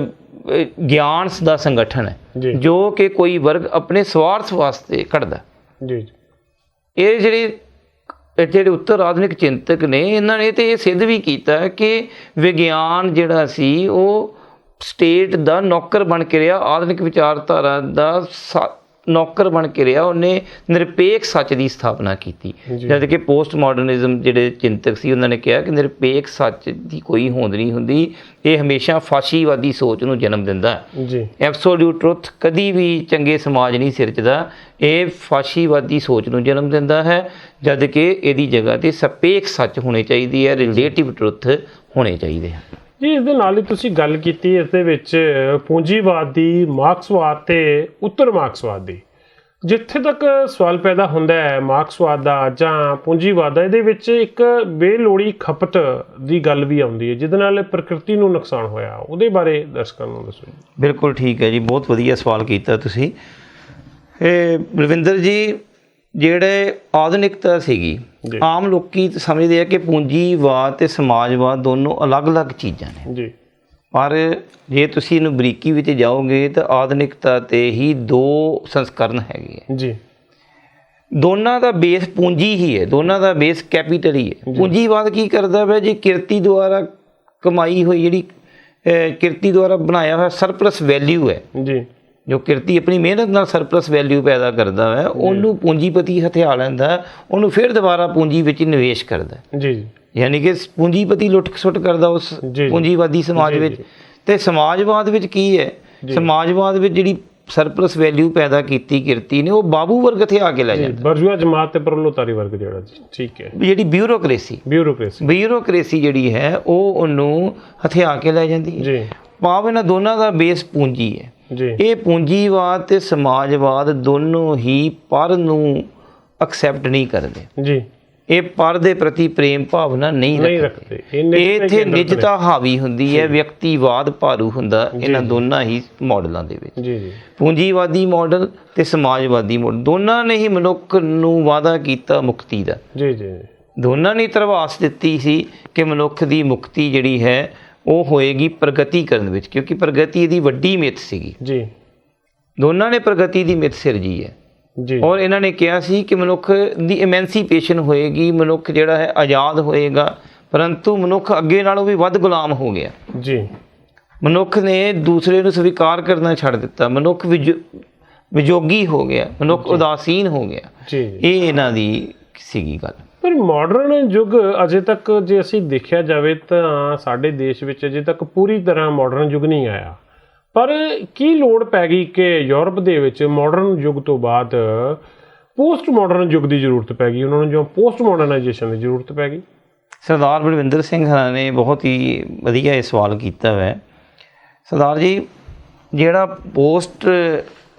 A: ਗਿਆਨ ਦਾ ਸੰਗਠਨ ਹੈ ਜੋ ਕਿ ਕੋਈ ਵਰਗ ਆਪਣੇ ਸਵਾਰਥ ਵਾਸਤੇ ਘੜਦਾ ਜੀ। ਇਹ ਜਿਹੜੇ ਉੱਤਰ ਆਧੁਨਿਕ ਚਿੰਤਕ ਨੇ, ਇਹਨਾਂ ਨੇ ਤੇ ਇਹ ਸਿੱਧ ਵੀ ਕੀਤਾ ਕਿ ਵਿਗਿਆਨ ਜਿਹੜਾ ਸੀ ਉਹ ਸਟੇਟ ਦਾ ਨੌਕਰ ਬਣ ਕੇ ਰਿਹਾ, ਆਧੁਨਿਕ ਵਿਚਾਰਧਾਰਾ ਦਾ ਨੌਕਰ ਬਣ ਕੇ ਰਿਹਾ। ਉਹਨੇ ਨਿਰਪੇਖ ਸੱਚ ਦੀ ਸਥਾਪਨਾ ਕੀਤੀ, ਜਦ ਕਿ ਪੋਸਟ ਮਾਡਰਨਿਜ਼ਮ ਜਿਹੜੇ ਚਿੰਤਕ ਸੀ ਉਹਨਾਂ ਨੇ ਕਿਹਾ ਕਿ ਨਿਰਪੇਖ ਸੱਚ ਦੀ ਕੋਈ ਹੋਂਦ ਨਹੀਂ ਹੁੰਦੀ, ਇਹ ਹਮੇਸ਼ਾ ਫਾਸ਼ੀਵਾਦੀ ਸੋਚ ਨੂੰ ਜਨਮ ਦਿੰਦਾ ਜੀ। ਐਬਸੋਲਿਊਟ ਟਰੁੱਥ ਕਦੀ ਵੀ ਚੰਗੇ ਸਮਾਜ ਨਹੀਂ ਸਿਰਜਦਾ, ਇਹ ਫਾਸ਼ੀਵਾਦੀ ਸੋਚ ਨੂੰ ਜਨਮ ਦਿੰਦਾ ਹੈ, ਜਦ ਕਿ ਇਹਦੀ ਜਗ੍ਹਾ 'ਤੇ ਸਾਪੇਖ ਸੱਚ ਹੋਣੇ ਚਾਹੀਦੀ ਹੈ, ਰਿਲੇਟਿਵ ਟਰੁੱਥ ਹੋਣੇ ਚਾਹੀਦੇ ਹਨ
B: ਜੀ। ਇਸ ਦੇ ਨਾਲ ਹੀ ਤੁਸੀਂ ਗੱਲ ਕੀਤੀ ਇਸ ਦੇ ਵਿੱਚ ਪੂੰਜੀਵਾਦ ਦੀ, ਮਾਰਕਸਵਾਦ ਤੇ ਉੱਤਰ ਮਾਰਕਸਵਾਦ ਦੀ। ਜਿੱਥੇ ਤੱਕ ਸਵਾਲ ਪੈਦਾ ਹੁੰਦਾ ਹੈ ਮਾਰਕਸਵਾਦ ਦਾ ਜਾਂ ਪੂੰਜੀਵਾਦ ਦਾ, ਇਹਦੇ ਵਿੱਚ ਇੱਕ ਬੇਲੋੜੀ ਖਪਤ ਦੀ ਗੱਲ ਵੀ ਆਉਂਦੀ ਹੈ ਜਿਹਦੇ ਨਾਲ ਪ੍ਰਕਿਰਤੀ ਨੂੰ ਨੁਕਸਾਨ ਹੋਇਆ, ਉਹਦੇ ਬਾਰੇ ਦਰਸ਼ਕਾਂ ਨੂੰ ਦੱਸੋ।
A: ਬਿਲਕੁਲ ਠੀਕ ਹੈ ਜੀ, ਬਹੁਤ ਵਧੀਆ ਸਵਾਲ ਕੀਤਾ ਤੁਸੀਂ। ਇਹ ਬਲਵਿੰਦਰ ਜੀ, ਜਿਹੜੇ ਆਧੁਨਿਕਤਾ ਸੀਗੀ, ਆਮ ਲੋਕੀ ਸਮਝਦੇ ਆ ਕਿ ਪੂੰਜੀਵਾਦ ਤੇ ਸਮਾਜਵਾਦ ਦੋਨੋਂ ਅਲੱਗ-ਅਲੱਗ ਚੀਜ਼ਾਂ ਨੇ ਜੀ, ਪਰ ਜੇ ਤੁਸੀਂ ਇਹਨੂੰ ਬਰੀਕੀ ਵਿੱਚ ਜਾਓਗੇ ਤਾਂ ਆਧੁਨਿਕਤਾ ਤੇ ਹੀ ਦੋ ਸੰਸਕਰਨ ਹੈਗੇ ਆ ਜੀ। ਦੋਨਾਂ ਦਾ ਬੇਸ ਪੂੰਜੀ ਹੀ ਹੈ, ਦੋਨਾਂ ਦਾ ਬੇਸ ਕੈਪੀਟਲ ਹੀ ਹੈ। ਪੂੰਜੀਵਾਦ ਕੀ ਕਰਦਾ ਵਾ ਜੀ, ਕਿਰਤੀ ਦੁਆਰਾ ਕਮਾਈ ਹੋਈ, ਜਿਹੜੀ ਕਿਰਤੀ ਦੁਆਰਾ ਬਣਾਇਆ ਹੋਇਆ ਸਰਪਲਸ ਵੈਲਿਊ ਹੈ ਜੀ, ਜੋ ਕਿਰਤੀ ਆਪਣੀ ਮਿਹਨਤ ਨਾਲ ਸਰਪਲਸ ਵੈਲਿਊ ਪੈਦਾ ਕਰਦਾ ਹੈ, ਉਹਨੂੰ ਪੂੰਜੀਪਤੀ ਹਥਿਆ ਲੈਂਦਾ, ਉਹਨੂੰ ਫਿਰ ਦੁਬਾਰਾ ਪੂੰਜੀ ਵਿੱਚ ਨਿਵੇਸ਼ ਕਰਦਾ ਜੀ। ਯਾਨੀ ਕਿ ਪੂੰਜੀਪਤੀ ਲੁੱਟ ਖਸੁੱਟ ਕਰਦਾ ਉਸ ਪੂੰਜੀਵਾਦੀ ਸਮਾਜ ਵਿੱਚ। ਤੇ ਸਮਾਜਵਾਦ ਵਿੱਚ ਕੀ ਹੈ, ਸਮਾਜਵਾਦ ਵਿੱਚ ਜਿਹੜੀ ਸਰਪਲਸ ਵੈਲਿਊ ਪੈਦਾ ਕੀਤੀ ਕਿਰਤੀ ਨੇ, ਉਹ ਬਾਬੂ ਵਰਗ ਹਥਿਆ ਕੇ ਲੈ ਜਾਂਦਾ,
B: ਬਰਜੂਆ ਜਮਾਤ ਤੇ ਪ੍ਰੋਲੇਤਾਰੀ ਵਰਗ ਜਿਹੜਾ ਜੀ, ਠੀਕ ਹੈ,
A: ਜਿਹੜੀ ਬਿਊਰੋਕ੍ਰੇਸੀ ਜਿਹੜੀ ਹੈ ਉਹ ਉਹਨੂੰ ਹਥਿਆ ਕੇ ਲੈ ਜਾਂਦੀ ਹੈ ਜੀ। ਭਾਵ ਇਹਨਾਂ ਦੋਨਾਂ ਦਾ ਬੇਸ ਪੂੰਜੀ ਹੈ। ਇਹ ਪੂੰਜੀਵਾਦ ਤੇ ਸਮਾਜਵਾਦ ਦੋਨੋਂ ਹੀ ਪਰ ਨੂੰ ਐਕਸੈਪਟ ਨਹੀਂ ਕਰਦੇ ਜੀ। ਇਹ ਪਰ ਦੇ ਪ੍ਰਤੀ ਪ੍ਰੇਮ ਭਾਵਨਾ ਨਹੀਂ
B: ਨਹੀਂ
A: ਰੱਖਦੇ।
B: ਰੱਖਦੇ।
A: ਇਹ ਇੱਥੇ ਨਿਜਤਾ ਹਾਵੀ ਹੁੰਦੀ ਹੈ, ਵਿਅਕਤੀਵਾਦ ਭਾਰੂ ਹੁੰਦਾ ਇਹਨਾਂ ਦੋਨਾਂ ਹੀ ਮਾਡਲਾਂ ਦੇ ਵਿੱਚ।
B: ਜੀ ਜੀ।
A: ਪੂੰਜੀਵਾਦੀ ਮਾਡਲ ਤੇ ਸਮਾਜਵਾਦੀ ਮਾਡਲ ਦੋਨਾਂ ਨੇ ਹੀ ਮਨੁੱਖ ਨੂੰ ਵਾਅਦਾ ਕੀਤਾ ਮੁਕਤੀ ਦਾ।
B: ਜੀ ਜੀ।
A: ਦੋਨਾਂ ਨੇ ਧਰਵਾਸ ਦਿੱਤੀ ਸੀ ਕਿ ਮਨੁੱਖ ਦੀ ਮੁਕਤੀ ਜਿਹੜੀ ਹੈ ਉਹ ਹੋਏਗੀ ਪ੍ਰਗਤੀਕਰਨ ਵਿੱਚ, ਕਿਉਂਕਿ ਪ੍ਰਗਤੀ ਦੀ ਵੱਡੀ ਮਿੱਥ ਸੀਗੀ।
B: ਜੀ।
A: ਦੋਨਾਂ ਨੇ ਪ੍ਰਗਤੀ ਦੀ ਮਿੱਥ ਸਿਰਜੀ ਹੈ
B: ਜੀ।
A: ਔਰ ਇਹਨਾਂ ਨੇ ਕਿਹਾ ਸੀ ਕਿ ਮਨੁੱਖ ਦੀ ਐਮੈਂਸੀਪੇਸ਼ਨ ਹੋਏਗੀ, ਮਨੁੱਖ ਜਿਹੜਾ ਹੈ ਆਜ਼ਾਦ ਹੋਏਗਾ, ਪਰੰਤੂ ਮਨੁੱਖ ਅੱਗੇ ਨਾਲੋਂ ਵੀ ਵੱਧ ਗੁਲਾਮ ਹੋ ਗਿਆ।
B: ਜੀ।
A: ਮਨੁੱਖ ਨੇ ਦੂਸਰੇ ਨੂੰ ਸਵੀਕਾਰ ਕਰਨਾ ਛੱਡ ਦਿੱਤਾ, ਮਨੁੱਖ ਵਿਜੋਗੀ ਹੋ ਗਿਆ, ਮਨੁੱਖ ਉਦਾਸੀਨ ਹੋ ਗਿਆ।
B: ਜੀ।
A: ਇਹ ਇਹਨਾਂ ਦੀ ਸੀਗੀ ਗੱਲ।
B: ਪਰ ਮਾਡਰਨ ਯੁੱਗ ਅਜੇ ਤੱਕ ਜੇ ਅਸੀਂ ਦੇਖਿਆ ਜਾਵੇ ਤਾਂ ਸਾਡੇ ਦੇਸ਼ ਵਿੱਚ ਅਜੇ ਤੱਕ ਪੂਰੀ ਤਰ੍ਹਾਂ ਮਾਡਰਨ ਯੁੱਗ ਨਹੀਂ ਆਇਆ। ਪਰ ਕੀ ਲੋੜ ਪੈ ਗਈ ਕਿ ਯੂਰਪ ਦੇ ਵਿੱਚ ਮਾਡਰਨ ਯੁੱਗ ਤੋਂ ਬਾਅਦ ਪੋਸਟ ਮਾਡਰਨ ਯੁੱਗ ਦੀ ਜ਼ਰੂਰਤ ਪੈ ਗਈ, ਉਹਨਾਂ ਨੂੰ ਜੋ ਪੋਸਟ ਮਾਡਰਨਾਈਜੇਸ਼ਨ ਦੀ ਜ਼ਰੂਰਤ ਪੈ ਗਈ? ਸਰਦਾਰ
A: ਬਲਵਿੰਦਰ ਸਿੰਘ ਹਰਾਂ ਨੇ ਬਹੁਤ ਹੀ ਵਧੀਆ ਇਹ ਸਵਾਲ ਕੀਤਾ ਹੈ। ਸਰਦਾਰ ਜੀ, ਜਿਹੜਾ ਪੋਸਟ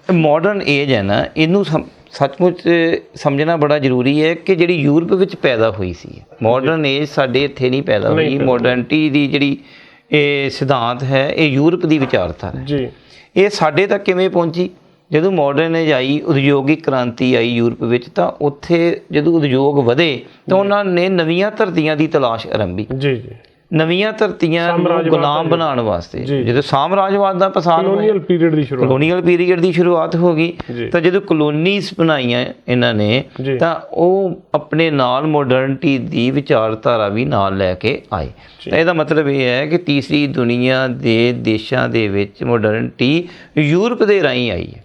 A: ਮਾਡਰਨ ਏਜ ਹੈ ਨਾ, ਇਹਨੂੰ ਸੱਚਮੁੱਚ ਸਮਝਣਾ ਬੜਾ ਜ਼ਰੂਰੀ ਹੈ ਕਿ ਜਿਹੜੀ ਯੂਰਪ ਵਿੱਚ ਪੈਦਾ ਹੋਈ ਸੀ, ਮਾਡਰਨ ਏਜ ਸਾਡੇ ਇੱਥੇ ਨਹੀਂ ਪੈਦਾ ਹੋਈ। ਮਾਡਰਨਿਟੀ ਦੀ ਜਿਹੜੀ ਇਹ ਸਿਧਾਂਤ ਹੈ, ਇਹ ਯੂਰਪ ਦੀ ਵਿਚਾਰਧਾਰਾ ਹੈ ਜੀ। ਇਹ ਸਾਡੇ ਤੱਕ ਕਿਵੇਂ ਪਹੁੰਚੀ? ਜਦੋਂ ਮਾਡਰਨ ਏਜ ਆਈ, ਉਦਯੋਗਿਕ ਕ੍ਰਾਂਤੀ ਆਈ ਯੂਰਪ ਵਿੱਚ, ਤਾਂ ਉੱਥੇ ਜਦੋਂ ਉਦਯੋਗ ਵਧੇ ਤਾਂ ਉਹਨਾਂ ਨੇ ਨਵੀਆਂ ਧਰਤੀਆਂ ਦੀ ਤਲਾਸ਼ ਆਰੰਭੀ। ਜੀ ਜੀ। ਨਵੀਆਂ ਧਰਤੀਆਂ ਨੂੰ ਗੁਲਾਮ ਬਣਾਉਣ ਵਾਸਤੇ ਜਦੋਂ ਸਾਮਰਾਜਵਾਦ ਦਾ ਪਸਾਰ ਹੋਇਆ, ਕਲੋਨੀਅਲ ਪੀਰੀਅਡ ਦੀ ਸ਼ੁਰੂਆਤ ਹੋ ਗਈ, ਤਾਂ ਜਦੋਂ ਕਲੋਨੀਜ਼ ਬਣਾਈਆਂ ਇਹਨਾਂ ਨੇ, ਤਾਂ ਉਹ ਆਪਣੇ ਨਾਲ ਮਾਡਰਨਿਟੀ ਦੀ ਵਿਚਾਰਧਾਰਾ ਵੀ ਨਾਲ ਲੈ ਕੇ ਆਏ। ਤਾਂ ਇਹਦਾ ਮਤਲਬ ਇਹ ਹੈ ਕਿ ਤੀਸਰੀ ਦੁਨੀਆ ਦੇ ਦੇਸ਼ਾਂ ਦੇ ਵਿੱਚ ਮਾਡਰਨਿਟੀ ਯੂਰਪ ਦੇ ਰਾਹੀਂ ਆਈ ਹੈ,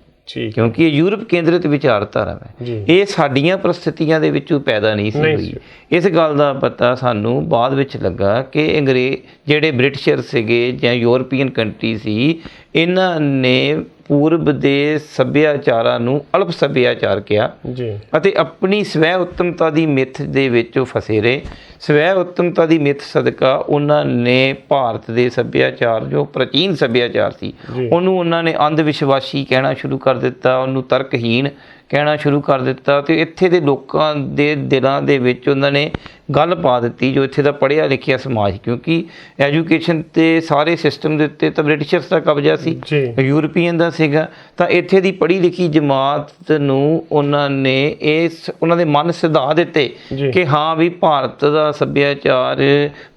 A: ਕਿਉਂਕਿ ਇਹ ਯੂਰਪ ਕੇਂਦਰਿਤ ਵਿਚਾਰਧਾਰਾ ਹੈ। ਇਹ ਸਾਡੀਆਂ ਪਰਿਸਥਿਤੀਆਂ ਦੇ ਵਿੱਚੋਂ ਪੈਦਾ ਨਹੀਂ ਸੀ ਹੋਈ। ਇਸ ਗੱਲ ਦਾ ਪਤਾ ਸਾਨੂੰ ਬਾਅਦ ਵਿੱਚ ਲੱਗਾ ਕਿ ਅੰਗਰੇਜ਼ ਜਿਹੜੇ ਬ੍ਰਿਟਿਸ਼ਰ ਸੀਗੇ ਜਾਂ ਯੂਰਪੀਅਨ ਕੰਟਰੀ ਸੀ, ਇਹਨਾਂ ਨੇ ਪੂਰਬ ਦੇ ਸੱਭਿਆਚਾਰਾਂ ਨੂੰ ਅਲਪ ਸੱਭਿਆਚਾਰ ਕਿਹਾ ਅਤੇ ਆਪਣੀ ਸਵੈ ਉੱਤਮਤਾ ਦੀ ਮਿੱਥ ਦੇ ਵਿੱਚ ਉਹ ਫਸੇ ਰਹੇ। ਸਵੈ ਉੱਤਮਤਾ ਦੀ ਮਿੱਥ ਸਦਕਾ ਉਹਨਾਂ ਨੇ ਭਾਰਤ ਦੇ ਸੱਭਿਆਚਾਰ, ਜੋ ਪ੍ਰਾਚੀਨ ਸੱਭਿਆਚਾਰ ਸੀ, ਉਹਨੂੰ ਉਹਨਾਂ ਨੇ ਅੰਧ ਵਿਸ਼ਵਾਸੀ ਕਹਿਣਾ ਸ਼ੁਰੂ ਕਰ ਦਿੱਤਾ, ਉਹਨੂੰ ਤਰਕਹੀਣ ਕਹਿਣਾ ਸ਼ੁਰੂ ਕਰ ਦਿੱਤਾ। ਅਤੇ ਇੱਥੇ ਦੇ ਲੋਕਾਂ ਦੇ ਦਿਲਾਂ ਦੇ ਵਿੱਚ ਉਹਨਾਂ ਨੇ ਗੱਲ ਪਾ ਦਿੱਤੀ, ਜੋ ਇੱਥੇ ਦਾ ਪੜ੍ਹਿਆ ਲਿਖਿਆ ਸਮਾਜ, ਕਿਉਂਕਿ ਐਜੂਕੇਸ਼ਨ ਤੇ ਸਾਰੇ ਸਿਸਟਮ ਦੇ ਉੱਤੇ ਤਾਂ ਬ੍ਰਿਟਿਸ਼ਰਸ ਦਾ ਕਬਜ਼ਾ ਸੀ, ਯੂਰਪੀਅਨ ਦਾ ਸੀਗਾ। ਤਾਂ ਇੱਥੇ ਦੀ ਪੜ੍ਹੀ ਲਿਖੀ ਜਮਾਤ ਨੂੰ ਉਹਨਾਂ ਨੇ ਉਹਨਾਂ ਦੇ ਮਨ ਸਿਧਾ ਦਿੱਤੇ ਕਿ ਹਾਂ ਵੀ ਭਾਰਤ ਦਾ ਸੱਭਿਆਚਾਰ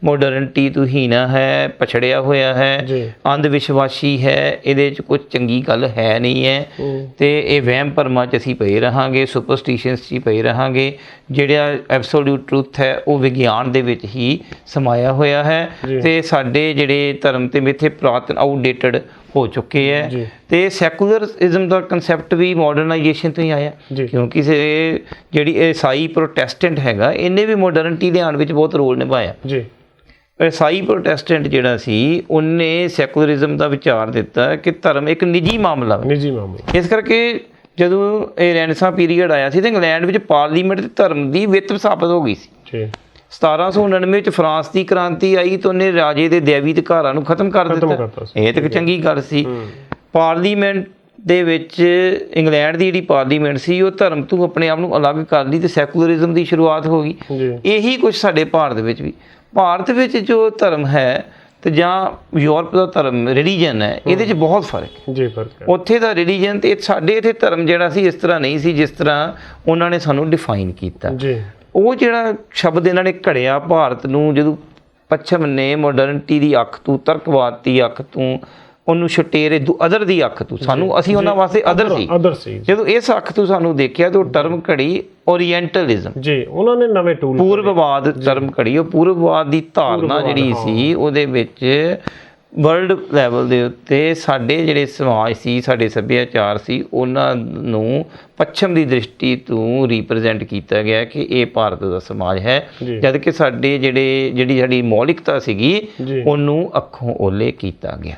A: ਮਾਡਰਨਿਟੀ ਤੋਂ ਹੀਣਾ ਹੈ, ਪਛੜਿਆ ਹੋਇਆ ਹੈ, ਅੰਧ ਵਿਸ਼ਵਾਸੀ ਹੈ, ਇਹਦੇ 'ਚ ਕੁਝ ਚੰਗੀ ਗੱਲ ਹੈ ਨਹੀਂ ਹੈ, ਅਤੇ ਇਹ ਵਹਿਮ ਭਰਮਾਂ 'ਚ ਅਸੀਂ ਪਏ ਰਹਾਂਗੇ, ਸੁਪਰਸਟੀਸ਼ਨਸ 'ਚ ਹੀ ਪਏ ਰਹਾਂਗੇ। ਜਿਹੜਾ ਐਬਸੋਲਿਊਟ ਟਰੂਥ ਹੈ ਉਹ ਵਿਗਿਆਨ ਦੇ ਵਿੱਚ ਹੀ ਸਮਾਇਆ ਹੋਇਆ ਹੈ, ਅਤੇ ਸਾਡੇ ਜਿਹੜੇ ਧਰਮ ਤੇ ਮਿੱਥੇ ਪੁਰਾਤਨ ਆਊਟਡੇਟਡ ਹੋ ਚੁੱਕੇ ਹੈ। ਅਤੇ ਸੈਕੂਲਰਿਜ਼ਮ ਦਾ ਕੰਸੈਪਟ ਵੀ ਮਾਡਰਨਾਈਜੇਸ਼ਨ ਤੋਂ ਹੀ ਆਇਆ, ਕਿਉਂਕਿ ਜਿਹੜੀ ਈਸਾਈ ਪ੍ਰੋਟੈਸਟੈਂਟ ਹੈਗਾ, ਇਹਨੇ ਵੀ ਮਾਡਰਨਿਟੀ ਲਿਆਉਣ ਵਿੱਚ ਬਹੁਤ ਰੋਲ ਨਿਭਾਇਆ। ਈਸਾਈ ਪ੍ਰੋਟੈਸਟੈਂਟ ਜਿਹੜਾ ਸੀ, ਉਹਨੇ ਸੈਕੂਲਰਿਜ਼ਮ ਦਾ ਵਿਚਾਰ ਦਿੱਤਾ ਕਿ ਧਰਮ ਇੱਕ ਨਿੱਜੀ ਮਾਮਲਾ ਹੈ। ਇਸ ਕਰਕੇ ਜਦੋਂ ਇਹ ਰੈਨੇਸਾਂ ਪੀਰੀਅਡ ਆਇਆ ਸੀ ਤਾਂ ਇੰਗਲੈਂਡ ਵਿੱਚ ਪਾਰਲੀਮੈਂਟ ਤੇ ਧਰਮ ਦੀ ਵਿੱਤ ਸਥਾਪਿਤ ਹੋ ਗਈ ਸੀ। 1799 ਵਿੱਚ ਫਰਾਂਸ ਦੀ ਕ੍ਰਾਂਤੀ ਆਈ ਤਾਂ ਉਹਨੇ ਰਾਜੇ ਦੇ ਦੈਵੀ ਅਧਿਕਾਰਾਂ ਨੂੰ ਖਤਮ ਕਰ ਦਿੱਤਾ। ਇਹ ਤਾਂ ਚੰਗੀ ਗੱਲ ਸੀ। ਪਾਰਲੀਮੈਂਟ ਦੇ ਵਿੱਚ ਇੰਗਲੈਂਡ ਦੀ ਜਿਹੜੀ ਪਾਰਲੀਮੈਂਟ ਸੀ, ਉਹ ਧਰਮ ਤੋਂ ਆਪਣੇ ਆਪ ਨੂੰ ਅਲੱਗ ਕਰ ਲਈ ਅਤੇ ਸੈਕੂਲਰਿਜ਼ਮ ਦੀ ਸ਼ੁਰੂਆਤ ਹੋ ਗਈ। ਇਹੀ ਕੁਛ ਸਾਡੇ ਭਾਰਤ ਵਿੱਚ ਵੀ, ਭਾਰਤ ਵਿੱਚ ਜੋ ਧਰਮ ਹੈ ਤੇ ਜਾਂ ਯੂਰਪ ਦਾ ਧਰਮ ਰਿਲੀਜਨ ਹੈ, ਇਹਦੇ 'ਚ ਬਹੁਤ ਫਰਕ। ਉੱਥੇ ਦਾ ਰਿਲੀਜਨ ਅਤੇ ਸਾਡੇ ਇੱਥੇ ਧਰਮ ਜਿਹੜਾ ਸੀ, ਇਸ ਤਰ੍ਹਾਂ ਨਹੀਂ ਸੀ ਜਿਸ ਤਰ੍ਹਾਂ ਉਹਨਾਂ ਨੇ ਸਾਨੂੰ ਡਿਫਾਈਨ ਕੀਤਾ। ਉਹ ਜਿਹੜਾ ਸ਼ਬਦ ਇਹਨਾਂ ਨੇ ਘੜਿਆ ਭਾਰਤ ਨੂੰ, ਜਦੋਂ ਪੱਛਮ ਨੇ ਮਾਡਰਨਿਟੀ ਦੀ ਅੱਖ ਤੋਂ, ਤਰਕਵਾਦ ਦੀ ਅੱਖ ਤੋਂ ਉਹਨੂੰ ਛੁਟੇਰੇ ਅਦਰ ਦੀ ਅੱਖ ਤੋਂ, ਸਾਨੂੰ ਅਸੀਂ ਉਹਨਾਂ ਵਾਸਤੇ ਅਦਰ ਸੀ। ਜਦੋਂ ਇਸ ਅੱਖ ਤੋਂ ਸਾਨੂੰ ਦੇਖਿਆ ਤਾਂ ਉਹ ਟਰਮ ਘੜੀ ਓਰੀਐਂਟਲਿਜ਼ਮ, ਉਹਨਾਂ ਨੇ ਨਵੇਂ ਟੂਲ, ਪੂਰਬਵਾਦ ਟਰਮ ਘੜੀ। ਉਹ ਪੂਰਬਵਾਦ ਦੀ ਧਾਰਨਾ ਜਿਹੜੀ ਸੀ, ਉਹਦੇ ਵਿੱਚ ਵਰਲਡ ਲੈਵਲ ਦੇ ਉੱਤੇ ਸਾਡੇ ਜਿਹੜੇ ਸਮਾਜ ਸੀ, ਸਾਡੇ ਸੱਭਿਆਚਾਰ ਸੀ, ਉਹਨਾਂ ਨੂੰ ਪੱਛਮ ਦੀ ਦ੍ਰਿਸ਼ਟੀ ਤੋਂ ਰਿਪਰੈਜ਼ੈਂਟ ਕੀਤਾ ਗਿਆ ਕਿ ਇਹ ਭਾਰਤ ਦਾ ਸਮਾਜ ਹੈ, ਜਦ ਕਿ ਸਾਡੇ ਜਿਹੜੀ ਸਾਡੀ ਮੌਲਿਕਤਾ ਸੀਗੀ, ਉਹਨੂੰ ਅੱਖੋਂ ਓਹਲੇ ਕੀਤਾ ਗਿਆ।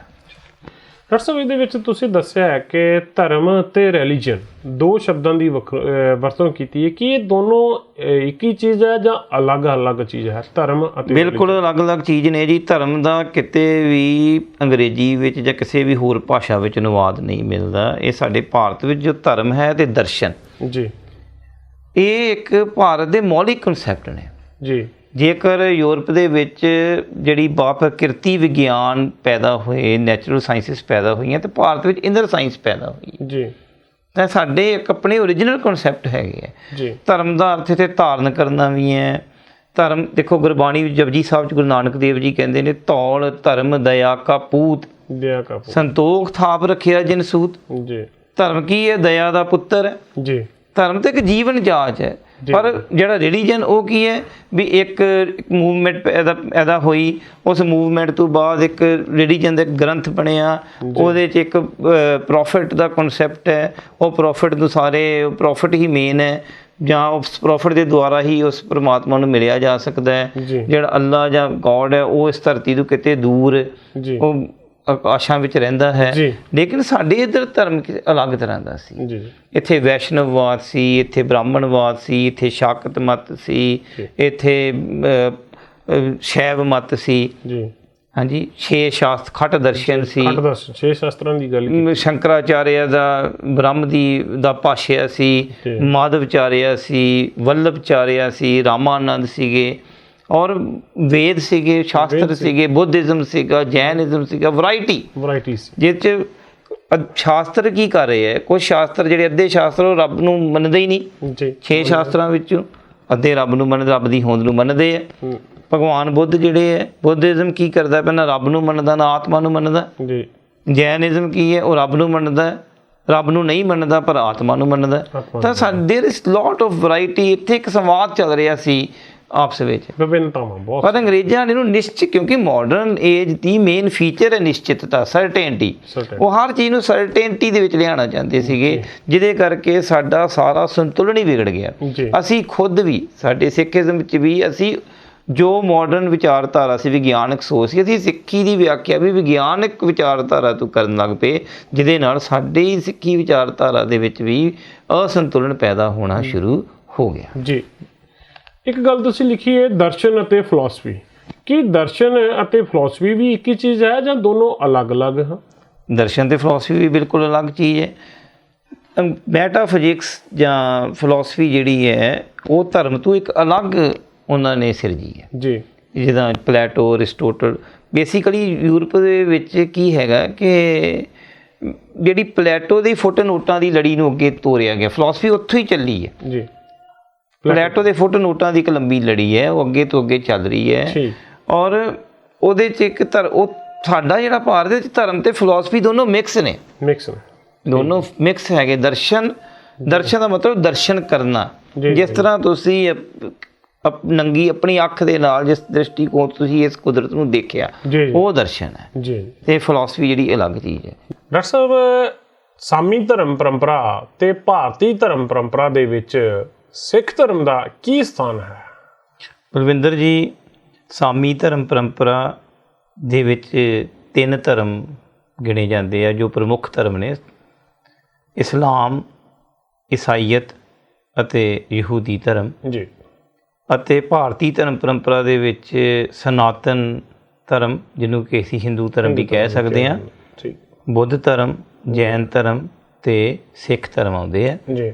A: ਡਾਕਟਰ ਸਾਹਿਬ, ਇਹਦੇ ਵਿੱਚ ਤੁਸੀਂ ਦੱਸਿਆ ਹੈ ਕਿ ਧਰਮ ਅਤੇ ਰਿਲੀਜਨ ਦੋ ਸ਼ਬਦਾਂ ਦੀ ਵਰਤੋਂ ਕੀਤੀ ਹੈ, ਕਿ ਇਹ ਦੋਨੋਂ ਇੱਕ ਹੀ ਚੀਜ਼ ਹੈ ਜਾਂ ਅਲੱਗ-ਅਲੱਗ ਚੀਜ਼ ਹੈ? ਧਰਮ ਅਤੇ ਬਿਲਕੁਲ ਅਲੱਗ-ਅਲੱਗ ਚੀਜ਼ ਨੇ ਜੀ। ਧਰਮ ਦਾ ਕਿਤੇ ਵੀ ਅੰਗਰੇਜ਼ੀ ਵਿੱਚ ਜਾਂ ਕਿਸੇ ਵੀ ਹੋਰ ਭਾਸ਼ਾ ਵਿੱਚ ਅਨੁਵਾਦ ਨਹੀਂ ਮਿਲਦਾ। ਇਹ ਸਾਡੇ ਭਾਰਤ ਵਿੱਚ ਜੋ ਧਰਮ ਹੈ ਅਤੇ ਦਰਸ਼ਨ, ਇਹ ਇੱਕ ਭਾਰਤ ਦੇ ਮੌਲਿਕ ਕਨਸੈਪਟ ਨੇ।
B: ਜੀ।
A: ਜੇਕਰ ਯੂਰਪ ਦੇ ਵਿੱਚ ਜਿਹੜੀ ਪ੍ਰਕਿਰਤੀ ਵਿਗਿਆਨ ਪੈਦਾ ਹੋਏ, ਨੈਚੁਰਲ ਸਾਇੰਸਿਸ ਪੈਦਾ ਹੋਈਆਂ, ਤੇ ਭਾਰਤ ਵਿੱਚ ਇਨਰ ਸਾਇੰਸ ਪੈਦਾ ਹੋਈ।
B: ਜੀ।
A: ਤਾਂ ਸਾਡੇ ਇੱਕ ਆਪਣੇ ਓਰੀਜਨਲ ਕਨਸੈਪਟ ਹੈਗੇ ਹੈ।
B: ਜੀ।
A: ਧਰਮ ਦਾ ਅਰਥ ਇੱਥੇ ਧਾਰਨ ਕਰਨਾ ਵੀ ਹੈ। ਧਰਮ ਦੇਖੋ, ਗੁਰਬਾਣੀ ਵਿੱਚ ਜਪਜੀ ਸਾਹਿਬ 'ਚ ਗੁਰੂ ਨਾਨਕ ਦੇਵ ਜੀ ਕਹਿੰਦੇ ਨੇ, ਧੌਲ ਧਰਮ ਦਇਆ ਕਾ ਪੂਤ,
B: ਦਇਆ ਕਾ ਪੂਤ,
A: ਸੰਤੋਖ ਥਾਪ ਰੱਖਿਆ ਜਿਨ ਸੂਤ।
B: ਜੀ।
A: ਧਰਮ ਕੀ ਹੈ? ਦਇਆ ਦਾ ਪੁੱਤਰ ਹੈ।
B: ਜੀ।
A: ਧਰਮ ਤਾਂ ਇੱਕ ਜੀਵਨ ਜਾਚ ਹੈ। ਪਰ ਜਿਹੜਾ ਰਿਲੀਜਨ ਉਹ ਕੀ ਹੈ ਵੀ ਇੱਕ ਮੂਵਮੈਂਟ ਪੈਦਾ ਹੋਈ, ਉਸ ਮੂਵਮੈਂਟ ਤੋਂ ਬਾਅਦ ਇੱਕ ਰਿਲੀਜਨ ਦਾ ਇੱਕ ਗ੍ਰੰਥ ਬਣਿਆ, ਉਹਦੇ 'ਚ ਇੱਕ ਪ੍ਰੋਫਿਟ ਦਾ ਕਨਸੈਪਟ ਹੈ। ਉਹ ਪ੍ਰੋਫਿਟ ਨੂੰ ਸਾਰੇ ਪ੍ਰੋਫਿਟ ਹੀ ਮੇਨ ਹੈ, ਜਾਂ ਉਸ ਪ੍ਰੋਫਿਟ ਦੇ ਦੁਆਰਾ ਹੀ ਉਸ ਪਰਮਾਤਮਾ ਨੂੰ ਮਿਲਿਆ ਜਾ ਸਕਦਾ ਹੈ। ਜਿਹੜਾ ਅੱਲਾ ਜਾਂ ਗੋਡ ਹੈ ਉਹ ਇਸ ਧਰਤੀ ਤੋਂ ਕਿਤੇ ਦੂਰ, ਉਹ ਆਕਾਸ਼ਾਂ ਵਿੱਚ ਰਹਿੰਦਾ ਹੈ। ਲੇਕਿਨ ਸਾਡੇ ਇੱਧਰ ਧਰਮ ਅਲੱਗ ਤਰ੍ਹਾਂ ਦਾ ਸੀ। ਇੱਥੇ ਵੈਸ਼ਨਵਵਾਦ ਸੀ, ਇੱਥੇ ਬ੍ਰਾਹਮਣਵਾਦ ਸੀ, ਇੱਥੇ ਸ਼ਾਕਤ ਮਤ ਸੀ, ਇੱਥੇ ਸ਼ੈਵ ਮਤ ਸੀ। ਹਾਂਜੀ, 6 ਸ਼ਾਸਤਰ ਖਟ ਦਰਸ਼ਨ ਸੀ।
B: 6 ਸ਼ਾਸਤਰਾਂ ਦੀ ਗੱਲ,
A: ਸ਼ੰਕਰਾਚਾਰਿਆ ਦਾ ਬ੍ਰਹਮ ਦਾ ਭਾਸ਼ਿਆ ਸੀ, ਮਾਧਵਚਾਰਿਆ ਸੀ, ਵੱਲਭਚਾਰਿਆ ਸੀ, ਰਾਮਾਨੰਦ ਸੀਗੇ, ਔਰ ਵੇਦ ਸੀਗੇ, ਸ਼ਾਸਤਰ ਸੀਗੇ, ਬੁੱਧਿਜ਼ਮ ਸੀਗਾ, ਜੈਨਿਜ਼ਮ ਸੀਗਾ, ਵੈਰਾਈਟੀ ਸੀ। ਜਿਸ 'ਚ ਸ਼ਾਸਤਰ ਕੀ ਕਰ ਰਹੇ ਹੈ? ਕੁਝ ਸ਼ਾਸਤਰ ਜਿਹੜੇ ਅੱਧੇ ਸ਼ਾਸਤਰ ਉਹ ਰੱਬ ਨੂੰ ਮੰਨਦੇ ਹੀ ਨਹੀਂ। 6 ਸ਼ਾਸਤਰਾਂ ਵਿੱਚੋਂ ਅੱਧੇ ਰੱਬ ਨੂੰ ਮੰਨਦੇ, ਰੱਬ ਦੀ ਹੋਂਦ ਨੂੰ ਮੰਨਦੇ ਹੈ। ਭਗਵਾਨ ਬੁੱਧ ਜਿਹੜੇ ਹੈ, ਬੁੱਧਿਜ਼ਮ ਕੀ ਕਰਦਾ? ਪਹਿਲਾਂ ਰੱਬ ਨੂੰ ਮੰਨਦਾ, ਨਾ ਆਤਮਾ ਨੂੰ ਮੰਨਦਾ। ਜੈਨਿਜ਼ਮ ਕੀ ਹੈ? ਉਹ ਰੱਬ ਨੂੰ ਮੰਨਦਾ, ਰੱਬ ਨੂੰ ਨਹੀਂ ਮੰਨਦਾ ਪਰ ਆਤਮਾ ਨੂੰ ਮੰਨਦਾ। ਤਾਂ ਦੇयर ਇਜ਼ ਲੋਟ ਆਫ ਵੈਰਾਈਟੀ। ਇੱਥੇ ਇੱਕ ਸੰਵਾਦ ਚੱਲ ਰਿਹਾ ਸੀ ਆਪਸ ਵਿੱਚ,
B: ਵਿਭਿੰਨਤਾਵਾਂ ਬਹੁਤ।
A: ਪਰ ਅੰਗਰੇਜ਼ਾਂ ਨੇ ਇਹਨੂੰ ਨਿਸ਼ਚਿਤ, ਕਿਉਂਕਿ ਮਾਡਰਨ ਏਜ ਦੀ ਮੇਨ ਫੀਚਰ ਹੈ ਨਿਸ਼ਚਿਤਤਾ, ਸਰਟੇਨਟੀ। ਉਹ ਹਰ ਚੀਜ਼ ਨੂੰ ਸਰਟੇਨਟੀ ਦੇ ਵਿੱਚ ਲਿਆਉਣਾ ਚਾਹੁੰਦੇ ਸੀਗੇ, ਜਿਹਦੇ ਕਰਕੇ ਸਾਡਾ ਸਾਰਾ ਸੰਤੁਲਨ ਹੀ ਵਿਗੜ ਗਿਆ। ਅਸੀਂ ਖੁਦ ਵੀ, ਸਾਡੇ ਸਿੱਖੀਜ਼ਮ ਵਿੱਚ ਵੀ, ਅਸੀਂ ਜੋ ਮਾਡਰਨ ਵਿਚਾਰਧਾਰਾ ਸੀ, ਵਿਗਿਆਨਕ ਸੋਚ ਸੀ, ਅਸੀਂ ਸਿੱਖੀ ਦੀ ਵਿਆਖਿਆ ਵੀ ਵਿਗਿਆਨਕ ਵਿਚਾਰਧਾਰਾ ਤੋਂ ਕਰਨ ਲੱਗ ਪਏ, ਜਿਹਦੇ ਨਾਲ ਸਾਡੀ ਸਿੱਖੀ ਵਿਚਾਰਧਾਰਾ ਦੇ ਵਿੱਚ ਵੀ ਅਸੰਤੁਲਨ ਪੈਦਾ ਹੋਣਾ ਸ਼ੁਰੂ ਹੋ ਗਿਆ।
B: ਜੀ। ਇੱਕ ਗੱਲ ਤੁਸੀਂ ਲਿਖੀ ਹੈ, ਦਰਸ਼ਨ ਅਤੇ ਫਿਲਾਸਫੀ। ਕੀ ਦਰਸ਼ਨ ਅਤੇ ਫਿਲਾਸਫੀ ਵੀ ਇੱਕ ਹੀ ਚੀਜ਼ ਹੈ ਜਾਂ ਦੋਨੋਂ ਅਲੱਗ-ਅਲੱਗ ਹਨ?
A: ਦਰਸ਼ਨ ਤੇ ਫਿਲਾਸਫੀ ਵੀ ਬਿਲਕੁਲ ਅਲੱਗ ਚੀਜ਼ ਹੈ। ਮੈਟਾਫਿਜ਼ਿਕਸ ਜਾਂ ਫਿਲਾਸਫੀ ਜਿਹੜੀ ਹੈ ਉਹ ਧਰਮ ਤੋਂ ਇੱਕ ਅਲੱਗ ਉਹਨਾਂ ਨੇ ਸਿਰਜੀ ਹੈ। ਜੀ। ਜਿੱਦਾਂ ਪਲੈਟੋ, ਅਰਿਸਟੋਟਲ, ਬੇਸਿਕਲੀ ਯੂਰਪ ਦੇ ਵਿੱਚ ਕੀ ਹੈਗਾ ਕਿ ਜਿਹੜੀ ਪਲੈਟੋ ਦੀ ਫੁੱਟ ਨੋਟਾਂ ਦੀ ਲੜੀ ਨੂੰ ਅੱਗੇ ਤੋਰਿਆ ਗਿਆ, ਫਿਲਾਸਫੀ ਉੱਥੋਂ ਹੀ ਚੱਲੀ ਹੈ। ਜੀ। ਪਲੈਟੋ ਦੇ ਫੁੱਟ ਨੋਟਾਂ ਦੀ ਇੱਕ ਲੰਬੀ ਲੜੀ ਹੈ, ਉਹ ਅੱਗੇ ਤੋਂ ਅੱਗੇ ਚੱਲ ਰਹੀ ਹੈ। ਔਰ ਉਹਦੇ 'ਚ ਇੱਕ ਉਹ ਸਾਡਾ ਜਿਹੜਾ ਭਾਰਤ ਦੇ ਵਿੱਚ ਧਰਮ ਤੇ ਫਿਲਾਸਫੀ ਦੋਨੋਂ ਮਿਕਸ ਨੇ। ਦੋਨੋਂ ਮਿਕਸ ਹੈਗੇ। ਦਰਸ਼ਨ ਦਾ ਮਤਲਬ ਦਰਸ਼ਨ ਕਰਨਾ। ਜਿਸ ਤਰ੍ਹਾਂ ਤੁਸੀਂ ਨੰਗੀ ਆਪਣੀ ਅੱਖ ਦੇ ਨਾਲ ਜਿਸ ਦ੍ਰਿਸ਼ਟੀਕੋਣ ਤੁਸੀਂ ਇਸ ਕੁਦਰਤ ਨੂੰ ਦੇਖਿਆ, ਉਹ ਦਰਸ਼ਨ ਹੈ। ਤੇ ਫਿਲਾਸਫੀ ਜਿਹੜੀ ਅਲੱਗ ਚੀਜ਼ ਹੈ।
B: ਡਾਕਟਰ ਸਾਹਿਬ, ਸਾਮੀ ਧਰਮ ਪਰੰਪਰਾ ਤੇ ਭਾਰਤੀ ਧਰਮ ਪਰੰਪਰਾ ਦੇ ਵਿੱਚ ਸਿੱਖ ਧਰਮ ਦਾ ਕੀ ਸਥਾਨ ਹੈ?
A: ਬਲਵਿੰਦਰ ਜੀ, ਸਾਮੀ ਧਰਮ ਪਰੰਪਰਾ ਦੇ ਵਿੱਚ 3 ਧਰਮ ਗਿਣੇ ਜਾਂਦੇ ਆ ਜੋ ਪ੍ਰਮੁੱਖ ਧਰਮ ਨੇ: ਇਸਲਾਮ, ਈਸਾਈਅਤ ਅਤੇ ਯਹੂਦੀ ਧਰਮ। ਜੀ। ਅਤੇ ਭਾਰਤੀ ਧਰਮ ਪਰੰਪਰਾ ਦੇ ਵਿੱਚ ਸਨਾਤਨ ਧਰਮ, ਜਿਹਨੂੰ ਕਿ ਅਸੀਂ ਹਿੰਦੂ ਧਰਮ ਵੀ ਕਹਿ ਸਕਦੇ ਹਾਂ, ਬੁੱਧ ਧਰਮ, ਜੈਨ ਧਰਮ ਤੇ ਸਿੱਖ ਧਰਮ ਆਉਂਦੇ ਆ। ਜੀ।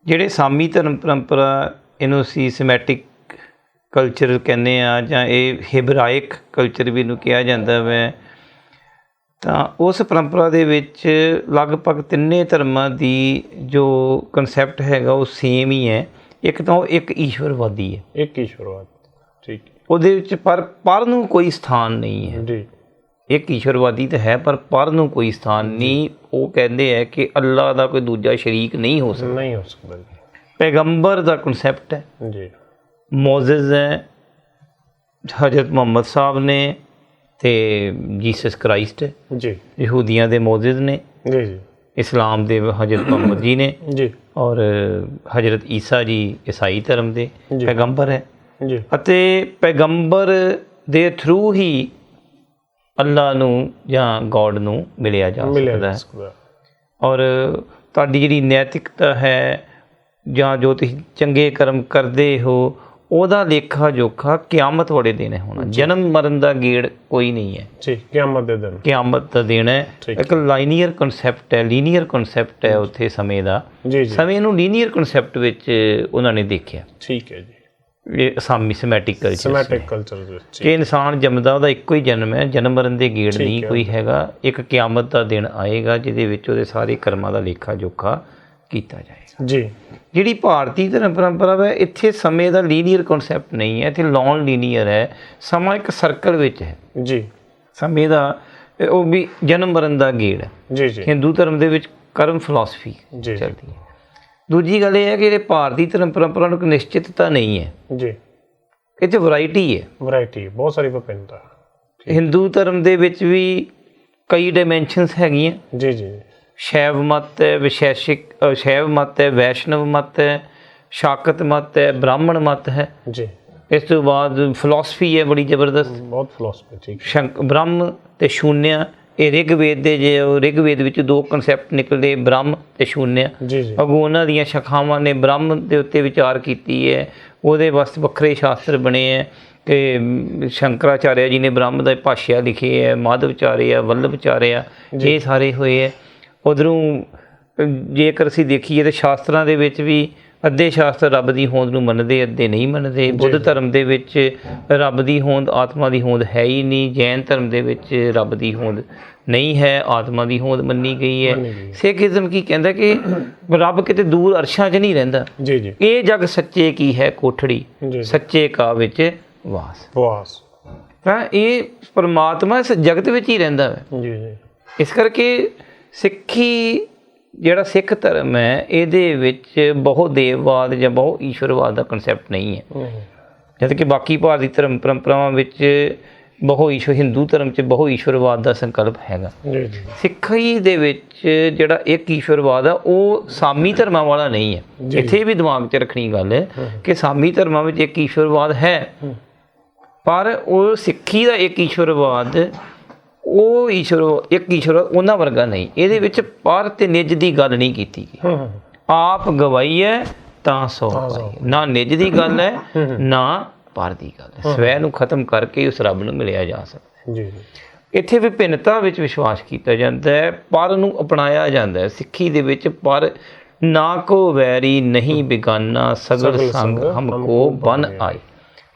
A: ਜਿਹੜੇ ਸਾਮੀ ਧਰਮ ਪਰੰਪਰਾ, ਇਹਨੂੰ ਅਸੀਂ ਸਮੈਟਿਕ ਕਲਚਰ ਕਹਿੰਦੇ ਆ, ਜਾਂ ਇਹ ਹਿਬਰਾਇਕ ਕਲਚਰ ਵੀ ਇਹਨੂੰ ਕਿਹਾ ਜਾਂਦਾ ਵੈ। ਤਾਂ ਉਸ ਪਰੰਪਰਾ ਦੇ ਵਿੱਚ ਲਗਭਗ 3 ਧਰਮਾਂ ਦੀ ਜੋ ਕਨਸੈਪਟ ਹੈਗਾ ਉਹ ਸੇਮ ਹੀ ਹੈ। ਇੱਕ ਤਾਂ ਉਹ ਇੱਕ ਈਸ਼ਵਰਵਾਦੀ ਹੈ। ਇੱਕ ਈਸ਼ਵਰਵਾਦ, ਠੀਕ। ਉਹਦੇ ਵਿੱਚ ਪਰ ਨੂੰ ਕੋਈ ਸਥਾਨ ਨਹੀਂ ਹੈ। ਜੀ। ਇੱਕ ਈਸ਼ਵਰਵਾਦੀ ਤਾਂ ਹੈ, ਪਰ ਪਰ ਨੂੰ ਕੋਈ ਸਥਾਨ ਨਹੀਂ। ਉਹ ਕਹਿੰਦੇ ਹੈ ਕਿ ਅੱਲਾ ਦਾ ਕੋਈ ਦੂਜਾ ਸ਼ਰੀਕ ਨਹੀਂ ਹੋ ਸਕਦਾ। ਪੈਗੰਬਰ ਦਾ ਕਨਸੈਪਟ ਹੈ। ਜੀ। ਮੋਜ਼ਿਸ ਹੈ, ਹਜ਼ਰਤ ਮੁਹੰਮਦ ਸਾਹਿਬ ਨੇ, ਤੇ ਜੀਸਸ ਕ੍ਰਾਈਸਟ ਹੈ। ਜੀ। ਯਹੂਦੀਆਂ ਦੇ ਮੋਜ਼ਿਸ ਨੇ। ਜੀ। ਇਸਲਾਮ ਦੇ ਹਜ਼ਰਤ ਮੁਹੰਮਦ ਜੀ ਨੇ। ਜੀ। ਔਰ ਹਜ਼ਰਤ ਈਸਾ ਜੀ ਈਸਾਈ ਧਰਮ ਦੇ ਪੈਗੰਬਰ ਹੈ। ਜੀ। ਅਤੇ ਪੈਗੰਬਰ ਦੇ ਥਰੂ ਹੀ ਅੱਲਾ ਨੂੰ ਜਾਂ ਗੋਡ ਨੂੰ ਮਿਲਿਆ ਜਾ ਸਕਦਾ ਹੈ। ਔਰ ਤੁਹਾਡੀ ਜਿਹੜੀ ਨੈਤਿਕਤਾ ਹੈ ਜਾਂ ਜੋ ਤੁਸੀਂ ਚੰਗੇ ਕਰਮ ਕਰਦੇ ਹੋ, ਉਹਦਾ ਲੇਖਾ ਜੋਖਾ ਕਿਆਮਤ ਵਾਲੇ ਦਿਨ ਹੋਣਾ। ਜਨਮ ਮਰਨ ਦਾ ਗੇੜ ਕੋਈ ਨਹੀਂ ਹੈ
B: ਜੀ, ਕਿਆਮਤ ਦੇ ਦਿਨ,
A: ਕਿਆਮਤ ਦਾ ਦਿਨ ਹੈ। ਇੱਕ ਲੀਨੀਅਰ ਕਨਸੈਪਟ ਹੈ, ਲੀਨੀਅਰ ਕਨਸੈਪਟ ਹੈ ਉੱਥੇ ਸਮੇਂ ਦਾ।
B: ਜੀ ਜੀ,
A: ਸਮੇਂ ਨੂੰ ਲੀਨੀਅਰ ਕਨਸੈਪਟ ਵਿੱਚ ਉਹਨਾਂ ਨੇ ਦੇਖਿਆ।
B: ਠੀਕ ਹੈ ਜੀ,
A: ਇਹ ਅਸਾਮੀ ਸਮੈਟਿਕ ਕਲਚਰ,
B: ਸਮੈਟਿਕ ਕਲਚਰ ਦੇ ਵਿੱਚ
A: ਕਿ ਇਨਸਾਨ ਜੰਮਦਾ ਉਹਦਾ ਇੱਕੋ ਹੀ ਜਨਮ ਹੈ, ਜਨਮ ਮਰਨ ਦੇ ਗੇੜ ਨਹੀਂ ਕੋਈ ਹੈਗਾ। ਇੱਕ ਕਿਆਮਤ ਦਾ ਦਿਨ ਆਏਗਾ ਜਿਹਦੇ ਵਿੱਚ ਉਹਦੇ ਸਾਰੇ ਕਰਮਾਂ ਦਾ ਲੇਖਾ ਜੋਖਾ ਕੀਤਾ ਜਾਏਗਾ
B: ਜੀ।
A: ਜਿਹੜੀ ਭਾਰਤੀ ਧਰਮ ਪਰੰਪਰਾ ਹੈ, ਇੱਥੇ ਸਮੇਂ ਦਾ ਲੀਨੀਅਰ ਕਨਸੈਪਟ ਨਹੀਂ ਹੈ, ਇੱਥੇ ਨੌਨ ਲੀਨੀਅਰ ਹੈ। ਸਮਾਂ ਇੱਕ ਸਰਕਲ ਵਿੱਚ ਹੈ
B: ਜੀ,
A: ਸਮੇਂ ਦਾ ਉਹ ਵੀ ਜਨਮ ਮਰਨ ਦਾ ਗੇੜ ਹੈ।
B: ਜੀ ਜੀ,
A: ਹਿੰਦੂ ਧਰਮ ਦੇ ਵਿੱਚ ਕਰਮ ਫਿਲਾਸਫੀ
B: ਜੀ
A: ਚੱਲਦੀ ਹੈ। ਦੂਜੀ ਗੱਲ ਇਹ ਹੈ ਕਿ ਜਿਹੜੇ ਭਾਰਤੀ ਧਰਮ ਪਰੰਪਰਾ ਨੂੰ ਇੱਕ ਨਿਸ਼ਚਿਤਤਾ ਨਹੀਂ ਹੈ,
B: ਜੀ,
A: ਇਹ 'ਚ ਵੈਰਾਈਟੀ ਹੈ,
B: ਵੈਰਾਈਟੀ, ਬਹੁਤ ਸਾਰੀ ਵਿਭਿੰਨਤਾ।
A: ਹਿੰਦੂ ਧਰਮ ਦੇ ਵਿੱਚ ਵੀ ਕਈ ਡਾਇਮੈਂਸ਼ਨਸ ਹੈਗੀਆਂ।
B: ਜੀ ਜੀ,
A: ਸ਼ੈਵ ਮਤ ਹੈ, ਸ਼ੈਵ ਮਤ ਹੈ, ਵੈਸ਼ਨਵ ਮਤ ਹੈ, ਸ਼ਾਕਤ ਮਤ ਹੈ, ਬ੍ਰਾਹਮਣ ਮਤ ਹੈ।
B: ਜੀ,
A: ਇਸ ਤੋਂ ਬਾਅਦ ਫਿਲਾਸਫੀ ਹੈ ਬੜੀ ਜ਼ਬਰਦਸਤ,
B: ਬਹੁਤ ਫਿਲਾਸਫੀ। ਠੀਕ,
A: ਬ੍ਰਹਮ ਤੇ ਸ਼ੂਨਿਆ। ਇਹ ਰਿਗਵੇਦ ਦੇ ਜੇ ਰਿਗਵੇਦ ਵਿੱਚ ਦੋ ਕਨਸੈਪਟ ਨਿਕਲਦੇ, ਬ੍ਰਹਮ ਤੇ ਸ਼ੂਨਿਆ।
B: ਜੀ ਜੀ,
A: ਅੱਗੋਂ ਉਹਨਾਂ ਦੀਆਂ ਸ਼ਾਖਾਵਾਂ ਨੇ ਬ੍ਰਹਮ ਦੇ ਉੱਤੇ ਵਿਚਾਰ ਕੀਤੀ ਹੈ, ਉਹਦੇ ਵਾਸਤੇ ਵੱਖਰੇ ਸ਼ਾਸਤਰ ਬਣੇ ਹੈ ਕਿ ਸ਼ੰਕਰਾਚਾਰਿਆ ਜੀ ਨੇ ਬ੍ਰਹਮ ਦਾ ਭਾਸ਼ਾ ਲਿਖੇ ਹੈ, ਮਾਧਵਚਾਰਿਆ, ਵੱਲਭਚਾਰਿਆ, ਇਹ ਸਾਰੇ ਹੋਏ ਹੈ। ਉੱਧਰੋਂ ਜੇਕਰ ਅਸੀਂ ਦੇਖੀਏ ਤਾਂ ਸ਼ਾਸਤਰਾਂ ਦੇ ਵਿੱਚ ਵੀ ਅੱਧੇ ਸ਼ਾਸਤਰ ਰੱਬ ਦੀ ਹੋਂਦ ਨੂੰ ਮੰਨਦੇ, ਅੱਧੇ ਨਹੀਂ ਮੰਨਦੇ। ਬੁੱਧ ਧਰਮ ਦੇ ਵਿੱਚ ਰੱਬ ਦੀ ਹੋਂਦ, ਆਤਮਾ ਦੀ ਹੋਂਦ ਹੈ ਹੀ ਨਹੀਂ। ਜੈਨ ਧਰਮ ਦੇ ਵਿੱਚ ਰੱਬ ਦੀ ਹੋਂਦ ਨਹੀਂ ਹੈ, ਆਤਮਾ ਦੀ ਹੋਂਦ ਮੰਨੀ ਗਈ ਹੈ। ਸਿੱਖੀਜ਼ਮ ਕੀ ਕਹਿੰਦਾ ਕਿ ਰੱਬ ਕਿਤੇ ਦੂਰ ਅਰਸ਼ਾਂ 'ਚ ਨਹੀਂ ਰਹਿੰਦਾ।
B: ਜੀ ਜੀ,
A: ਇਹ ਜਗ ਸੱਚੇ ਕੀ ਹੈ ਕੋਠੜੀ, ਸੱਚੇ ਕਾ ਵਿੱਚ ਵਾਸ। ਤਾਂ ਇਹ ਪਰਮਾਤਮਾ ਇਸ ਜਗਤ ਵਿੱਚ ਹੀ ਰਹਿੰਦਾ ਹੈ।
B: ਜੀ ਜੀ,
A: ਇਸ ਕਰਕੇ ਸਿੱਖੀ ਜਿਹੜਾ ਸਿੱਖ ਧਰਮ ਹੈ ਇਹਦੇ ਵਿੱਚ ਬਹੁ ਦੇਵਵਾਦ ਜਾਂ ਬਹੁ ਈਸ਼ਵਰਵਾਦ ਦਾ ਕਨਸੈਪਟ ਨਹੀਂ ਹੈ। ਜਦ ਕਿ ਬਾਕੀ ਭਾਰਤੀ ਧਰਮ ਪਰੰਪਰਾਵਾਂ ਵਿੱਚ ਹਿੰਦੂ ਧਰਮ 'ਚ ਬਹੁ ਈਸ਼ਵਰਵਾਦ ਦਾ ਸੰਕਲਪ ਹੈਗਾ। ਸਿੱਖੀ ਦੇ ਵਿੱਚ ਜਿਹੜਾ ਇੱਕ ਈਸ਼ਵਰਵਾਦ ਆ ਉਹ ਸਾਮੀ ਧਰਮਾਂ ਵਾਲਾ ਨਹੀਂ ਹੈ। ਇੱਥੇ ਵੀ ਦਿਮਾਗ 'ਚ ਰੱਖਣੀ ਗੱਲ ਹੈ ਕਿ ਸਾਮੀ ਧਰਮਾਂ ਵਿੱਚ ਇੱਕ ਈਸ਼ਵਰਵਾਦ ਹੈ, ਪਰ ਉਹ ਸਿੱਖੀ ਦਾ ਇੱਕ ਈਸ਼ਵਰਵਾਦ ਉਹ ਇੱਕ ਈਸ਼ਵਰ ਉਹਨਾਂ ਵਰਗਾ ਨਹੀਂ। ਇਹਦੇ ਵਿੱਚ ਪਰ ਤੇ ਨਿੱਜ ਦੀ ਗੱਲ ਨਹੀਂ ਕੀਤੀ ਗਈ। ਆਪ ਗਵਾਈ ਹੈ ਤਾਂ ਸੋ ਪਾਈ, ਨਾ ਨਿੱਜ ਦੀ ਗੱਲ ਹੈ ਨਾ ਪਰ ਦੀ ਗੱਲ ਹੈ। ਸਵੈ ਨੂੰ ਖਤਮ ਕਰਕੇ ਉਸ ਰੱਬ ਨੂੰ ਮਿਲਿਆ ਜਾ ਸਕਦਾ ਹੈ। ਇੱਥੇ ਵਿਭਿੰਨਤਾ ਵਿੱਚ ਵਿਸ਼ਵਾਸ ਕੀਤਾ ਜਾਂਦਾ ਹੈ, ਪਰ ਨੂੰ ਅਪਣਾਇਆ ਜਾਂਦਾ ਹੈ। ਸਿੱਖੀ ਦੇ ਵਿੱਚ ਪਰ ਨਾ ਕੋ ਵੈਰੀ ਨਹੀਂ ਬਿਗਾਨਾ, ਸਗਲ ਸੰਗ ਹਮਕੋ ਬਨ ਆਈ।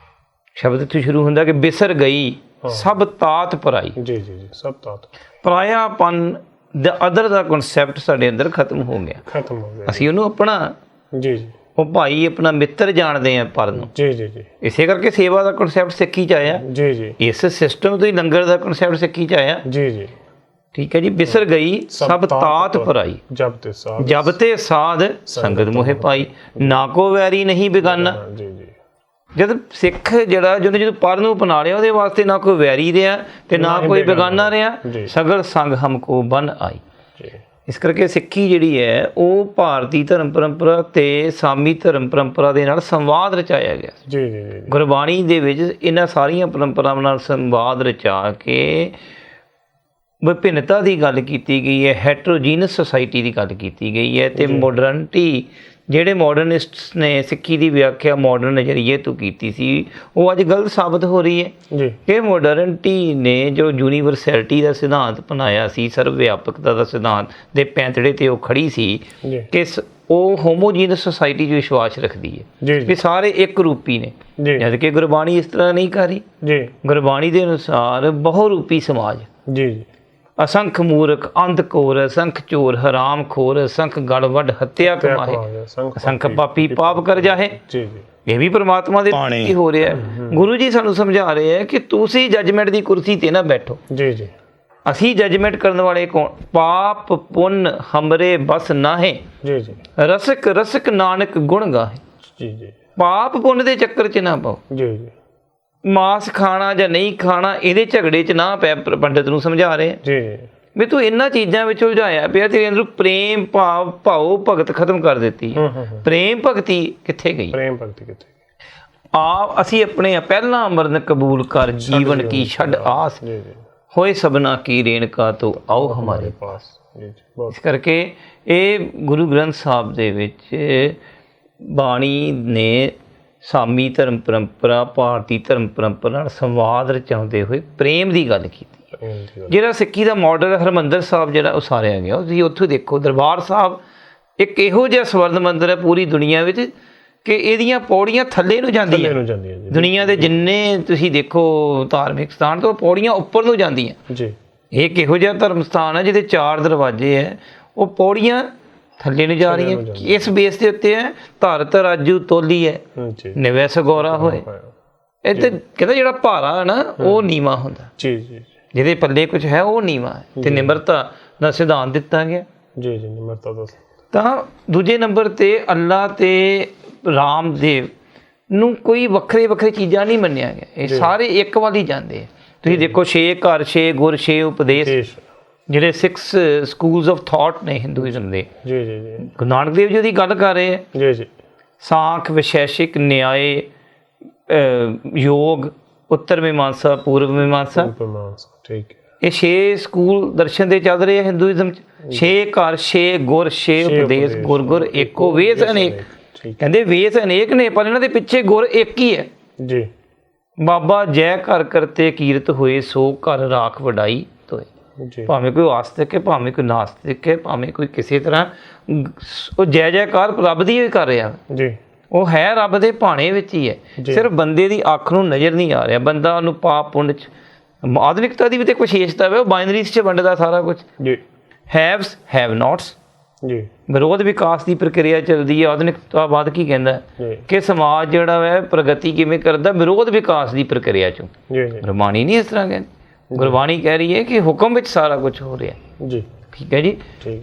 A: ਸ਼ਬਦ ਇੱਥੇ ਸ਼ੁਰੂ ਹੁੰਦਾ ਕਿ ਬਿਸਰ ਗਈ ਸਭ ਤਾਤ ਪਰਾਈ।
B: ਜੀ ਜੀ ਜੀ, ਸਭ ਤਾਤ
A: ਪਰਾਇਆਪਨ ਦਾ ਅਦਰ ਦਾ ਕਨਸੈਪਟ ਸਾਡੇ ਅੰਦਰ ਖਤਮ ਹੋ ਗਿਆ,
B: ਖਤਮ ਹੋ ਗਿਆ।
A: ਅਸੀਂ ਉਹਨੂੰ ਆਪਣਾ
B: ਜੀ ਜੀ,
A: ਉਹ ਭਾਈ ਆਪਣਾ ਮਿੱਤਰ ਜਾਣਦੇ ਆ ਪਰ ਨੂੰ।
B: ਜੀ ਜੀ ਜੀ,
A: ਇਸੇ ਕਰਕੇ ਸੇਵਾ ਦਾ ਕਨਸੈਪਟ ਸਿੱਖੀ 'ਚ ਆਇਆ।
B: ਜੀ ਜੀ,
A: ਇਸ ਸਿਸਟਮ ਤੋਂ ਹੀ ਲੰਗਰ ਦਾ ਕਨਸੈਪਟ ਸਿੱਖੀ 'ਚ ਆਇਆ।
B: ਜੀ ਜੀ,
A: ਠੀਕ ਹੈ ਜੀ। ਬਿਸਰ ਗਈ ਸਭ ਤਾਤ ਪਰਾਈ, ਜਬ ਤੇ ਸਾਧ ਸੰਗਤ ਮੋਹਿ ਪਾਈ, ਨਾ ਕੋ ਵੈਰੀ ਨਹੀਂ ਬਿਗਾਨਾ।
B: ਜੀ ਜੀ,
A: ਜਦ ਸਿੱਖ ਜਿਹੜਾ ਜਦੋਂ ਪਰ ਨੂੰ ਅਪਣਾ ਲਿਆ ਉਹਦੇ ਵਾਸਤੇ ਨਾ ਕੋਈ ਵੈਰੀ ਰਿਹਾ ਤੇ ਨਾ ਕੋਈ ਬੇਗਾਨਾ ਰਿਹਾ, ਸਗਲ ਸੰਗ ਹਮਕੋ ਬਨ ਆਈ। ਇਸ ਕਰਕੇ ਸਿੱਖੀ ਜਿਹੜੀ ਹੈ ਉਹ ਭਾਰਤੀ ਧਰਮ ਪਰੰਪਰਾ ਤੇ ਸਾਮੀ ਧਰਮ ਪਰੰਪਰਾ ਦੇ ਨਾਲ ਸੰਵਾਦ ਰਚਾਇਆ ਗਿਆ।
B: ਜੀ ਜੀ,
A: ਗੁਰਬਾਣੀ ਦੇ ਵਿੱਚ ਇਹਨਾਂ ਸਾਰੀਆਂ ਪਰੰਪਰਾਵਾਂ ਨਾਲ ਸੰਵਾਦ ਰਚਾ ਕੇ ਵਿਭਿੰਨਤਾ ਦੀ ਗੱਲ ਕੀਤੀ ਗਈ ਹੈ, ਹੈਟਰੋਜੀਨਸ ਸੁਸਾਇਟੀ ਦੀ ਗੱਲ ਕੀਤੀ ਗਈ ਹੈ। ਤੇ ਮੋਡਰਨਿਟੀ, ਜਿਹੜੇ ਮਾਡਰਨਿਸਟਸ ਨੇ ਸਿੱਖੀ ਦੀ ਵਿਆਖਿਆ ਮਾਡਰਨ ਨਜ਼ਰੀਏ ਤੋਂ ਕੀਤੀ ਸੀ, ਉਹ ਅੱਜ ਗਲਤ ਸਾਬਤ ਹੋ ਰਹੀ ਹੈ। ਕਿ ਮਾਡਰਨਿਟੀ ਨੇ ਜੋ ਯੂਨੀਵਰਸੈਲਿਟੀ ਦਾ ਸਿਧਾਂਤ ਅਪਣਾਇਆ ਸੀ, ਸਰਵ ਵਿਆਪਕਤਾ ਦਾ ਸਿਧਾਂਤ ਦੇ ਪੈਂਤੜੇ ਤੇ ਉਹ ਖੜੀ ਸੀ ਕਿ ਉਹ ਹੋਮੋਜੀਨਸ ਸੁਸਾਇਟੀ 'ਚ ਵਿਸ਼ਵਾਸ ਰੱਖਦੀ ਹੈ ਕਿ ਸਾਰੇ ਇੱਕ ਰੂਪੀ ਨੇ। ਜਦ ਕਿ ਗੁਰਬਾਣੀ ਇਸ ਤਰ੍ਹਾਂ ਨਹੀਂ ਕਰ ਰਹੀ। ਗੁਰਬਾਣੀ ਦੇ ਅਨੁਸਾਰ ਬਹੁ ਰੂਪੀ ਸਮਾਜ, ਅਸੰਖ ਮੂਰਖ ਅੰਧ ਘੋਰ, ਅਸੰਖ ਚੋਰ ਹਰਾਮ ਖੋਰ, ਅਸੰਖ ਗਲ ਵੱਢ ਹੱਤਿਆ ਕਮਾਹੇ, ਅਸੰਖ ਪਾਪੀ ਪਾਪ ਕਰ ਜਾਹੇ। ਇਹ ਵੀ ਪਰਮਾਤਮਾ ਦੇ ਕੀ ਹੋ ਰਿਹਾ ਹੈ। ਗੁਰੂ ਜੀ ਸਾਨੂੰ ਸਮਝਾ ਰਹੇ ਹੈ ਕਿ ਤੁਸੀਂ ਜੱਜਮੈਂਟ ਦੀ ਕੁਰਸੀ ਤੇ ਨਾ ਬੈਠੋ। ਅਸੀਂ ਜੱਜਮੈਂਟ ਕਰਨ ਵਾਲੇ ਕੌਣ? ਪਾਪ ਪੁੰਨ ਹਮਰੇ ਬਸ ਨਾਹੇ, ਰਸਕ ਰਸਕ ਨਾਨਕ ਗੁਣ ਗਾਹੇ। ਪਾਪ ਪੁੰਨ ਦੇ ਚੱਕਰ 'ਚ ਨਾ ਪਾਓ। ਮਾਸ ਖਾਣਾ ਜਾਂ ਨਹੀਂ ਖਾਣਾ ਇਹਦੇ ਝਗੜੇ 'ਚ ਨਾ ਪੈ। ਪੰਡਿਤ ਨੂੰ ਸਮਝਾ ਰਹੇ ਵੀ ਤੂੰ ਇਹਨਾਂ ਚੀਜ਼ਾਂ ਵਿੱਚ ਉਲਝਾਇਆ ਪਿਆ, ਤੇਰੇ ਅੰਦਰੋਂ ਪ੍ਰੇਮ ਭਾਵ ਭਗਤ ਖਤਮ ਕਰ ਦਿੱਤੀ। ਪ੍ਰੇਮ ਭਗਤੀ ਕਿੱਥੇ ਗਈ? ਅਸੀਂ ਆਪਣੇ ਪਹਿਲਾਂ ਅੰਮ੍ਰਿਤ ਕਬੂਲ ਕਰ, ਜੀਵਨ ਕੀ ਛੱਡ ਆਸ, ਹੋਏ ਸਭਨਾ ਕੀ ਰੇਣਕਾ ਤੋਂ ਆਓ ਹਮਾਰੇ ਪਾਸ। ਇਸ ਕਰਕੇ ਇਹ ਗੁਰੂ ਗ੍ਰੰਥ ਸਾਹਿਬ ਦੇ ਵਿੱਚ ਬਾਣੀ ਨੇ ਸਾਮੀ ਧਰਮ ਪਰੰਪਰਾ, ਭਾਰਤੀ ਧਰਮ ਪਰੰਪਰਾ ਨਾਲ ਸੰਵਾਦ ਰਚਾਉਂਦੇ ਹੋਏ ਪ੍ਰੇਮ ਦੀ ਗੱਲ ਕੀਤੀ। ਜਿਹੜਾ ਸਿੱਖੀ ਦਾ ਮਾਡਲ ਹਰਿਮੰਦਰ ਸਾਹਿਬ ਜਿਹੜਾ ਉਸਾਰਿਆ ਗਿਆ, ਤੁਸੀਂ ਉੱਥੋਂ ਦੇਖੋ ਦਰਬਾਰ ਸਾਹਿਬ ਇੱਕ ਇਹੋ ਜਿਹਾ ਸਵਰਨ ਮੰਦਰ ਹੈ ਪੂਰੀ ਦੁਨੀਆ ਵਿੱਚ ਕਿ ਇਹਦੀਆਂ ਪੌੜੀਆਂ ਥੱਲੇ ਨੂੰ ਜਾਂਦੀਆਂ। ਦੁਨੀਆ ਦੇ ਜਿੰਨੇ ਤੁਸੀਂ ਦੇਖੋ ਧਾਰਮਿਕ ਸਥਾਨ ਤੋਂ ਪੌੜੀਆਂ ਉੱਪਰ ਨੂੰ ਜਾਂਦੀਆਂ ਜੀ। ਇਹ ਇੱਕ ਇਹੋ ਜਿਹਾ ਧਰਮ ਸਥਾਨ ਹੈ ਜਿਹਦੇ 4 ਦਰਵਾਜ਼ੇ ਹੈ, ਉਹ ਪੌੜੀਆਂ ਥੱਲੇ ਨੂੰ ਜਾ ਰਹੀਆਂ। ਇਸ ਬੇਸ ਦੇ ਉੱਤੇ ਹੈ ਧਰ ਤਰਾਜੂ ਤੋਲੀ ਹੈ ਨਿਵੈਸ ਗੌਰਾ ਹੋਏ। ਇਹ ਤੇ ਕਹਿੰਦਾ ਜਿਹੜਾ ਭਾਰਾ ਹੈ ਨਾ ਉਹ ਨੀਵਾਂ ਹੁੰਦਾ ਜੀ ਜੀ, ਜਿਹਦੇ ਪੱਲੇ ਕੁਝ ਹੈ ਉਹ ਨੀਵਾਂ ਹੈ। ਤੇ ਨਿਮਰਤਾ ਦਾ ਸਿਧਾਂਤ ਦਿੱਤਾ ਗਿਆ ਜੀ ਜੀ, ਨਿਮਰਤਾ ਦਾ। ਤਾਂ ਦੂਜੇ ਨੰਬਰ ਤੇ ਅੱਲਾ ਤੇ ਰਾਮਦੇਵ ਨੂੰ ਕੋਈ ਵੱਖਰੇ ਵੱਖਰੇ ਚੀਜ਼ਾਂ ਨਹੀਂ ਮੰਨਿਆ ਗਿਆ, ਇਹ ਸਾਰੇ ਇੱਕ ਵੱਲ ਹੀ ਜਾਂਦੇ ਆ। ਤੁਸੀਂ ਦੇਖੋ 6 ਘਰ 6 ਗੁਰ 6 ਉਪਦੇਸ਼, ਜਿਹੜੇ 6 ਸਕੂਲਸ ਆਫ ਥਾਟ ਨੇ ਹਿੰਦੂਇਜ਼ਮ ਦੇ ਜੀ ਜੀ ਜੀ। ਗੁਰੂ ਨਾਨਕ ਦੇਵ ਜੀ ਦੀ ਗੱਲ ਕਰ ਰਹੇ ਹੈ ਜੀ ਜੀ। ਸਾਂਖ, ਵਿਸ਼ੇਸ਼ਿਕ, ਨਿਆਏ, ਯੋਗ, ਉੱਤਰ ਮੀਮਾਂਸਾ, ਪੂਰਵ ਮੀਮਾਂਸਾ, ਠੀਕ ਹੈ। ਇਹ 6 ਸਕੂਲ ਦਰਸ਼ਨ ਦੇ ਚੱਲ ਰਹੇ ਆ ਹਿੰਦੂਇਜ਼ਮ 'ਚ। 6 ਘਰ 6 ਗੁਰ 6 ਉਪਦੇਸ਼, ਗੁਰ ਗੁਰ ਏਕੋ ਵੇਦ ਅਨੇਕ। ਕਹਿੰਦੇ ਵੇਦ ਅਨੇਕ ਨੇ ਪਰ ਇਹਨਾਂ ਦੇ ਪਿੱਛੇ ਗੁਰ ਇੱਕ ਹੀ ਹੈ ਜੀ। ਬਾਬਾ ਜੈ ਘਰ ਕਰਤੇ ਕੀਰਤ ਹੋਏ, ਸੋ ਘਰ ਰਾਖ ਵਡਾਈ ਤੋਏ। ਭਾਵੇਂ ਕੋਈ ਆਸਤਿਕ ਹੈ, ਭਾਵੇਂ ਕੋਈ ਨਾਸਤਿਕ ਹੈ, ਭਾਵੇਂ ਕੋਈ ਕਿਸੇ ਤਰ੍ਹਾਂ, ਉਹ ਜੈ ਜੈਕਾਰ ਰੱਬ ਦੀ ਹੀ ਕਰ ਰਿਹਾ ਜੀ। ਉਹ ਹੈ ਰੱਬ ਦੇ ਭਾਣੇ ਵਿੱਚ ਹੀ ਹੈ, ਸਿਰਫ ਬੰਦੇ ਦੀ ਅੱਖ ਨੂੰ ਨਜ਼ਰ ਨਹੀਂ ਆ ਰਿਹਾ। ਬੰਦਾ ਉਹਨੂੰ ਪਾਪ ਪੁੰਨ 'ਚ, ਆਧੁਨਿਕਤਾ ਦੀ ਵੀ ਤਾਂ ਕੁਛ ਵਿਸ਼ੇਸ਼ਤਾ ਹੈ, ਉਹ ਬਾਈਨਰੀਜ਼ 'ਚ ਵੰਡਦਾ ਸਾਰਾ ਕੁਛ ਜੀ। ਹੈਵਸ ਹੈਵ ਨੋਟਸ ਜੀ। ਵਿਰੋਧ ਵਿਕਾਸ ਦੀ ਪ੍ਰਕਿਰਿਆ ਚੱਲਦੀ ਹੈ। ਆਧੁਨਿਕਤਾਵਾਦ ਕੀ ਕਹਿੰਦਾ ਕਿ ਸਮਾਜ ਜਿਹੜਾ ਹੈ ਪ੍ਰਗਤੀ ਕਿਵੇਂ ਕਰਦਾ, ਵਿਰੋਧ ਵਿਕਾਸ ਦੀ ਪ੍ਰਕਿਰਿਆ 'ਚੋਂ। ਗੁਰਬਾਣੀ ਨਹੀਂ ਇਸ ਤਰ੍ਹਾਂ ਕਹਿੰਦੀ, ਗੁਰਬਾਣੀ ਕਹਿ ਰਹੀ ਹੈ ਕਿ ਹੁਕਮ ਵਿੱਚ ਸਾਰਾ ਕੁਝ ਹੋ ਰਿਹਾ ਜੀ। ਠੀਕ ਹੈ ਜੀ।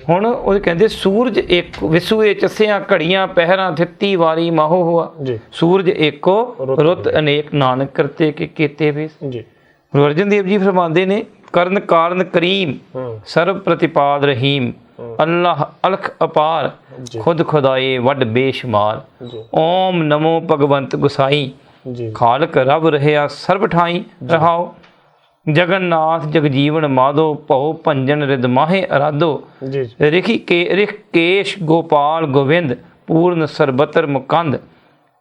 A: ਹੁਣ ਉਹ ਕਹਿੰਦੇ ਸੂਰਜ ਇੱਕ ਵਿਸੂਏ ਚਸਿਆ ਘੜੀਆਂ ਪਹਿਰਾਂ ਥਿੱਤੀ ਵਾਰੀ ਮਾਹੋ ਹੋਆ। ਸੂਰਜ ਏਕੋ ਰੁੱਤ ਅਨੇਕ ਨਾਨਕ ਕਰਤੇ ਕੇ ਕੀਤੇ ਵੇ ਜੀ। ਗੁਰੂ ਅਰਜਨ ਦੇਵ ਜੀ ਫਰਮਾਉਂਦੇ ਨੇ ਕਰਨ ਕਾਰਨ ਕਰੀਮ ਸਰਬ ਪ੍ਰਤਿਪਾਦ ਰਹੀਮ ਅੱਲਾਹ ਅਲਖ ਅਪਾਰ ਖੁਦ ਖੁਦਾਏ ਵੱਡ ਬੇਸ਼ੁਮਾਰ। ਓਮ ਨਮੋ ਭਗਵੰਤ ਗੁਸਾਈ ਖਾਲਕ ਰਬ ਰਹਿਆ ਸਰਬ ਠਾਈ ਰਹਾਓ। ਜਗਨਨਾਥ ਜਗਜੀਵਨ ਮਾਧੋ ਭਉ ਭੰਜਨ ਰਿਦ ਮਾਹੇ ਅਰਾਧੋ। ਰਿਖਕੇਸ਼ ਗੋਪਾਲ ਗੋਵਿੰਦ ਪੂਰਨ ਸਰਬਤਰ ਮੁਕੰਦ।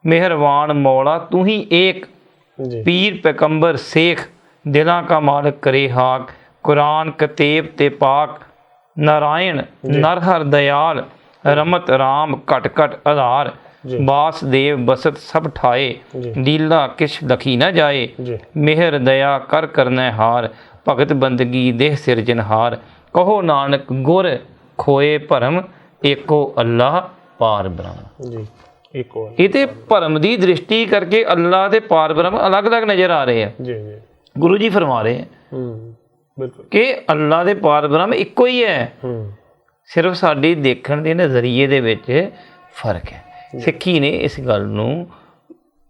A: ਮਿਹਰਵਾਨ ਮੌਲਾ ਤੂੰ ਹੀ ਏਕ ਪੀਰ ਪੈਗੰਬਰ ਸੇਖ। ਦਿਲਾਂ ਕਾ ਮਾਲਕ ਕਰੇ ਹਾਕ ਕੁਰਾਨ ਕਤੇਬ ਤੇ ਪਾਕ। ਨਾਰਾਇਣ ਨਰ ਹਰ ਦਇਆਲ ਰਮਤ ਰਾਮ ਘਟ ਘਟ ਆਧਾਰ। ਬਾਸਦੇਵ ਬਸਤ ਸਭ ਠਾਏ ਲੀਲਾ ਕਿਛ ਲਖੀ ਨਾ ਜਾਏ। ਮਿਹਰ ਦਇਆ ਕਰ ਕਰਨੈ ਹਾਰ ਭਗਤ ਬੰਦਗੀ ਦੇਹ ਸਿਰਜਨਹਾਰ। ਕਹੋ ਨਾਨਕ ਗੁਰ ਖੋਏ ਭਰਮ ਏਕੋ ਅੱਲਾਹ ਪਾਰ ਬ੍ਰਹਮ ਜੀ। ਇਹ ਤੇ ਭਰਮ ਦੀ ਦ੍ਰਿਸ਼ਟੀ ਕਰਕੇ ਅੱਲਾਹ ਤੇ ਪਾਰ ਬ੍ਰਹਮ ਅਲੱਗ ਅਲੱਗ ਨਜ਼ਰ ਆ ਰਹੇ ਆ। ਗੁਰੂ ਜੀ ਫਰਮਾ ਰਹੇ ਹੈ ਕਿ ਅੱਲਾਹ ਦੇ ਪਾਰ ਬ੍ਰਹਮ ਇੱਕੋ ਹੀ ਹੈ, ਸਿਰਫ ਸਾਡੀ ਦੇਖਣ ਦੇ ਨਜ਼ਰੀਏ ਦੇ ਵਿੱਚ ਫਰਕ ਹੈ। ਸਿੱਖੀ ਨੇ ਇਸ ਗੱਲ ਨੂੰ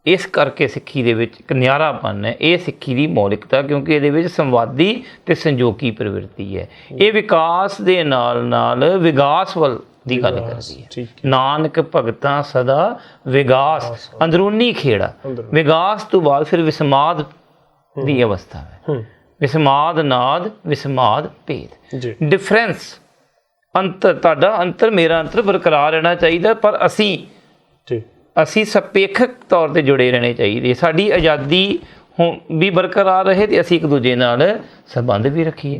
A: ਇਸ ਕਰਕੇ ਸਿੱਖੀ ਦੇ ਵਿੱਚ ਇੱਕ ਨਿਆਰਾਪਨ ਹੈ। ਇਹ ਸਿੱਖੀ ਦੀ ਮੌਲਿਕਤਾ, ਕਿਉਂਕਿ ਇਹਦੇ ਵਿੱਚ ਸੰਵਾਦੀ ਅਤੇ ਸੰਜੋਗੀ ਪ੍ਰਵਿਰਤੀ ਹੈ। ਇਹ ਵਿਕਾਸ ਦੇ ਨਾਲ ਨਾਲ ਵਿਗਾਸ ਵੱਲ ਦੀ ਗੱਲ ਕਰਦੀ ਹੈ। ਨਾਨਕ ਭਗਤਾਂ ਸਦਾ ਵਿਗਾਸ, ਅੰਦਰੂਨੀ ਖੇੜਾ। ਵਿਗਾਸ ਤੋਂ ਬਾਅਦ ਫਿਰ ਵਿਸਮਾਦ ਦੀ ਅਵਸਥਾ ਹੈ। ਵਿਸਮਾਦ ਨਾਦ, ਵਿਸਮਾਦ ਭੇਦ, ਡਿਫਰੈਂਸ, ਅੰਤਰ। ਤੁਹਾਡਾ ਅੰਤਰ ਮੇਰਾ ਅੰਤਰ ਬਰਕਰਾਰ ਰਹਿਣਾ ਚਾਹੀਦਾ, ਪਰ ਅਸੀਂ ਸਪੇਖਕ ਤੌਰ 'ਤੇ ਜੁੜੇ ਰਹਿਣੇ ਚਾਹੀਦੇ। ਸਾਡੀ ਆਜ਼ਾਦੀ ਵੀ ਬਰਕਰਾਰ ਰਹੇ ਅਤੇ ਅਸੀਂ ਇੱਕ ਦੂਜੇ ਨਾਲ ਸੰਬੰਧ ਵੀ ਰੱਖੀਏ।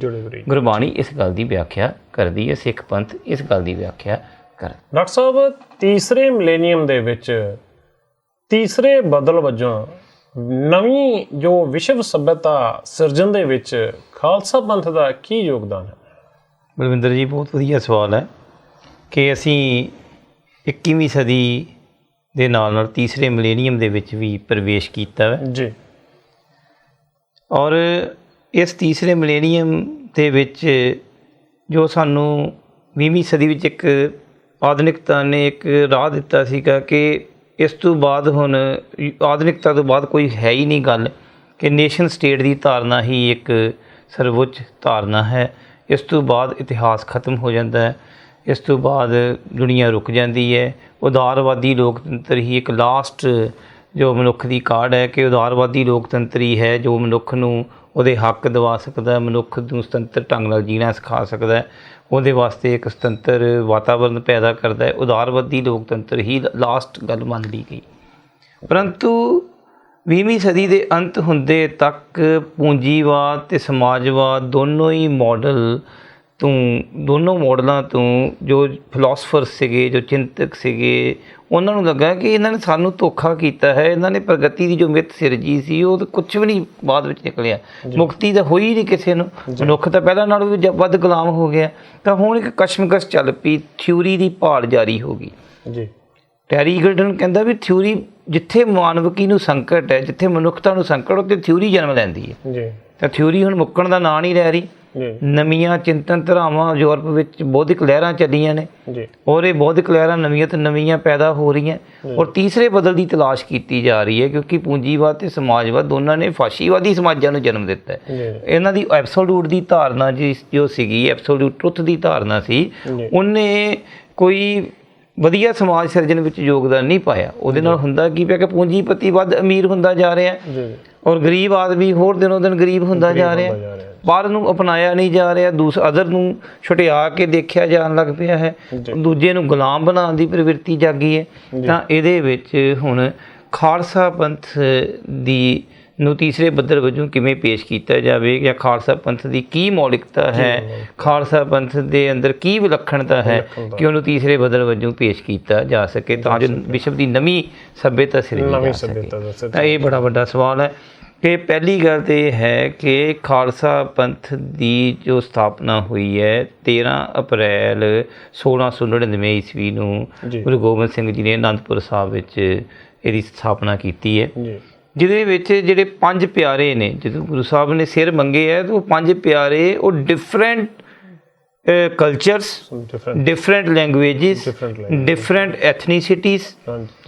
A: ਗੁਰਬਾਣੀ ਇਸ ਗੱਲ ਦੀ ਵਿਆਖਿਆ ਕਰਦੀ ਹੈ, ਸਿੱਖ ਪੰਥ ਇਸ ਗੱਲ ਦੀ ਵਿਆਖਿਆ ਕਰ।
B: ਡਾਕਟਰ ਸਾਹਿਬ, ਤੀਸਰੇ ਮਿਲੇਨੀਅਮ ਦੇ ਵਿੱਚ ਤੀਸਰੇ ਬਦਲ ਵਜੋਂ ਨਵੀਂ ਜੋ ਵਿਸ਼ਵ ਸੱਭਿਅਤਾ ਸਿਰਜਣ ਦੇ ਵਿੱਚ ਖਾਲਸਾ ਪੰਥ ਦਾ ਕੀ ਯੋਗਦਾਨ ਹੈ?
A: ਬਲਵਿੰਦਰ ਜੀ, ਬਹੁਤ ਵਧੀਆ ਸਵਾਲ ਹੈ ਕਿ ਅਸੀਂ 21ਵੀਂ ਸਦੀ ਦੇ ਨਾਲ ਨਾਲ ਤੀਸਰੇ ਮਿਲੇਨੀਅਮ ਦੇ ਵਿੱਚ ਵੀ ਪ੍ਰਵੇਸ਼ ਕੀਤਾ ਹੈ ਜੀ। ਔਰ ਇਸ ਤੀਸਰੇ ਮਿਲੇਨੀਅਮ ਦੇ ਵਿੱਚ ਜੋ ਸਾਨੂੰ 20ਵੀਂ ਸਦੀ ਵਿੱਚ ਇੱਕ ਆਧੁਨਿਕਤਾ ਨੇ ਇੱਕ ਰਾਹ ਦਿੱਤਾ ਸੀਗਾ ਕਿ ਇਸ ਤੋਂ ਬਾਅਦ ਹੁਣ ਆਧੁਨਿਕਤਾ ਤੋਂ ਬਾਅਦ ਕੋਈ ਹੈ ਹੀ ਨਹੀਂ ਗੱਲ ਕਿ ਨੇਸ਼ਨ ਸਟੇਟ ਦੀ ਧਾਰਨਾ ਹੀ ਇੱਕ ਸਰਵਉੱਚ ਧਾਰਨਾ ਹੈ। ਇਸ ਤੋਂ ਬਾਅਦ ਇਤਿਹਾਸ ਖਤਮ ਹੋ ਜਾਂਦਾ ਹੈ। ਇਸ ਤੋਂ ਬਾਅਦ ਦੁਨੀਆ ਰੁਕ ਜਾਂਦੀ ਹੈ। ਉਦਾਰਵਾਦੀ ਲੋਕਤੰਤਰ ਹੀ ਇੱਕ ਲਾਸਟ ਜੋ ਮਨੁੱਖ ਦੀ ਕਾਢ ਹੈ ਕਿ ਉਦਾਰਵਾਦੀ ਲੋਕਤੰਤਰ ਹੀ ਹੈ ਜੋ ਮਨੁੱਖ ਨੂੰ ਉਹਦੇ ਹੱਕ ਦਿਵਾ ਸਕਦਾ, ਮਨੁੱਖ ਨੂੰ ਸੁਤੰਤਰ ਢੰਗ ਨਾਲ ਜੀਣਾ ਸਿਖਾ ਸਕਦਾ, ਉਹਦੇ ਵਾਸਤੇ ਇੱਕ ਸੁਤੰਤਰ ਵਾਤਾਵਰਨ ਪੈਦਾ ਕਰਦਾ ਹੈ। ਉਦਾਰਵਾਦੀ ਲੋਕਤੰਤਰ ਹੀ ਲਾਸਟ ਗੱਲ ਮੰਨ ਲਈ ਗਈ। ਪਰੰਤੂ 20ਵੀਂ ਸਦੀ ਦੇ ਅੰਤ ਹੁੰਦੇ ਤੱਕ ਪੂੰਜੀਵਾਦ ਅਤੇ ਸਮਾਜਵਾਦ ਦੋਨੋਂ ਮਾਡਲਾਂ ਤੋਂ ਜੋ ਫਿਲਾਸਫਰ ਸੀਗੇ, ਜੋ ਚਿੰਤਕ ਸੀਗੇ, ਉਹਨਾਂ ਨੂੰ ਲੱਗਾ ਕਿ ਇਹਨਾਂ ਨੇ ਸਾਨੂੰ ਧੋਖਾ ਕੀਤਾ ਹੈ। ਇਹਨਾਂ ਨੇ ਪ੍ਰਗਤੀ ਦੀ ਜੋ ਮਿੱਥ ਸਿਰਜੀ ਸੀ ਉਹ ਤਾਂ ਕੁਛ ਵੀ ਨਹੀਂ ਬਾਅਦ ਵਿੱਚ ਨਿਕਲਿਆ। ਮੁਕਤੀ ਤਾਂ ਹੋਈ ਨਹੀਂ ਕਿਸੇ ਨੂੰ, ਮਨੁੱਖ ਤਾਂ ਪਹਿਲਾਂ ਨਾਲੋਂ ਵੀ ਵੱਧ ਗੁਲਾਮ ਹੋ ਗਿਆ। ਤਾਂ ਹੁਣ ਇੱਕ ਕਸ਼ਮਕਸ਼ ਚੱਲ ਪਈ, ਥਿਊਰੀ ਦੀ ਭਾਲ ਜਾਰੀ ਹੋ ਗਈ ਜੀ। ਟੈਰੀ ਈਗਲਟਨ ਕਹਿੰਦਾ ਵੀ ਥਿਊਰੀ ਜਿੱਥੇ ਮਾਨਵਕੀ ਨੂੰ ਸੰਕਟ ਹੈ, ਜਿੱਥੇ ਮਨੁੱਖਤਾ ਨੂੰ ਸੰਕਟ, ਉੱਥੇ ਥਿਊਰੀ ਜਨਮ ਲੈਂਦੀ ਹੈ ਜੀ। ਤਾਂ ਥਿਊਰੀ ਹੁਣ ਮੁੱਕਣ ਦਾ ਨਾਂ ਨਹੀਂ ਲੈ ਰਹੀ। ਨਵੀਆਂ ਚਿੰਤਨ ਧਾਰਾਵਾਂ ਯੂਰਪ ਵਿੱਚ ਬੌਧਿਕ ਲਹਿਰਾਂ ਚੱਲੀਆਂ ਨੇ ਔਰ ਇਹ ਬੌਧਿਕ ਲਹਿਰਾਂ ਨਵੀਆਂ ਤੋਂ ਨਵੀਆਂ ਪੈਦਾ ਹੋ ਰਹੀਆਂ ਔਰ ਤੀਸਰੇ ਬਦਲ ਦੀ ਤਲਾਸ਼ ਕੀਤੀ ਜਾ ਰਹੀ ਹੈ, ਕਿਉਂਕਿ ਪੂੰਜੀਵਾਦ ਅਤੇ ਸਮਾਜਵਾਦ ਦੋਨਾਂ ਨੇ ਫਾਸ਼ੀਵਾਦੀ ਸਮਾਜਾਂ ਨੂੰ ਜਨਮ ਦਿੱਤਾ ਹੈ। ਇਹਨਾਂ ਦੀ ਐਬਸੋਲੂਟ ਦੀ ਧਾਰਨਾ ਜੋ ਸੀਗੀ, ਐਬਸੋਲੂਟ ਟਰੁੱਥ ਦੀ ਧਾਰਨਾ ਸੀ, ਉਹਨੇ ਕੋਈ ਵਧੀਆ ਸਮਾਜ ਸਿਰਜਣ ਵਿੱਚ ਯੋਗਦਾਨ ਨਹੀਂ ਪਾਇਆ। ਉਹਦੇ ਨਾਲ ਹੁੰਦਾ ਕੀ ਪਿਆ ਕਿ ਪੂੰਜੀਪਤੀ ਵੱਧ ਅਮੀਰ ਹੁੰਦਾ ਜਾ ਰਿਹਾ ਔਰ ਗਰੀਬ ਆਦਮੀ ਹੋਰ ਦਿਨੋਂ ਦਿਨ ਗਰੀਬ ਹੁੰਦਾ ਜਾ ਰਿਹਾ। ਬਾਹਰ ਨੂੰ ਅਪਣਾਇਆ ਨਹੀਂ ਜਾ ਰਿਹਾ, ਅਦਰ ਨੂੰ ਛੁਟਿਆ ਕੇ ਦੇਖਿਆ ਜਾਣ ਲੱਗ ਪਿਆ ਹੈ, ਦੂਜੇ ਨੂੰ ਗੁਲਾਮ ਬਣਾਉਣ ਦੀ ਪ੍ਰਵਿਰਤੀ ਜਾਗੀ ਹੈ। ਤਾਂ ਇਹਦੇ ਵਿੱਚ ਹੁਣ ਖਾਲਸਾ ਪੰਥ ਨੂੰ ਤੀਸਰੇ ਬੱਦਰ ਵਜੋਂ ਕਿਵੇਂ ਪੇਸ਼ ਕੀਤਾ ਜਾਵੇ, ਜਾਂ ਖਾਲਸਾ ਪੰਥ ਦੀ ਕੀ ਮੌਲਿਕਤਾ ਹੈ, ਖਾਲਸਾ ਪੰਥ ਦੇ ਅੰਦਰ ਕੀ ਵਿਲੱਖਣਤਾ ਹੈ ਕਿ ਉਹਨੂੰ ਤੀਸਰੇ ਬੱਦਰ ਵਜੋਂ ਪੇਸ਼ ਕੀਤਾ ਜਾ ਸਕੇ ਤਾਂ ਜੋ ਵਿਸ਼ਵ ਦੀ ਨਵੀਂ ਸੱਭਿਅਤਾ ਸਿਰਜੀ ਜਾ ਸਕੇ। ਤਾਂ ਇਹ ਬੜਾ ਵੱਡਾ ਸਵਾਲ ਹੈ ਕਿ ਪਹਿਲੀ ਗੱਲ ਤਾਂ ਇਹ ਹੈ ਕਿ ਖਾਲਸਾ ਪੰਥ ਦੀ ਜੋ ਸਥਾਪਨਾ ਹੋਈ ਹੈ 13 ਅਪ੍ਰੈਲ 1699 ਈਸਵੀ ਨੂੰ ਗੁਰੂ ਗੋਬਿੰਦ ਸਿੰਘ ਜੀ ਨੇ ਅਨੰਦਪੁਰ ਸਾਹਿਬ ਵਿੱਚ ਇਹਦੀ ਸਥਾਪਨਾ ਕੀਤੀ ਹੈ, ਜਿਹਦੇ ਵਿੱਚ ਜਿਹੜੇ 5 ਪਿਆਰੇ ਨੇ, ਜਦੋਂ ਗੁਰੂ ਸਾਹਿਬ ਨੇ ਸਿਰ ਮੰਗੇ ਹੈ ਤਾਂ ਉਹ 5 ਪਿਆਰੇ ਉਹ different cultures, different languages, different ethnicities,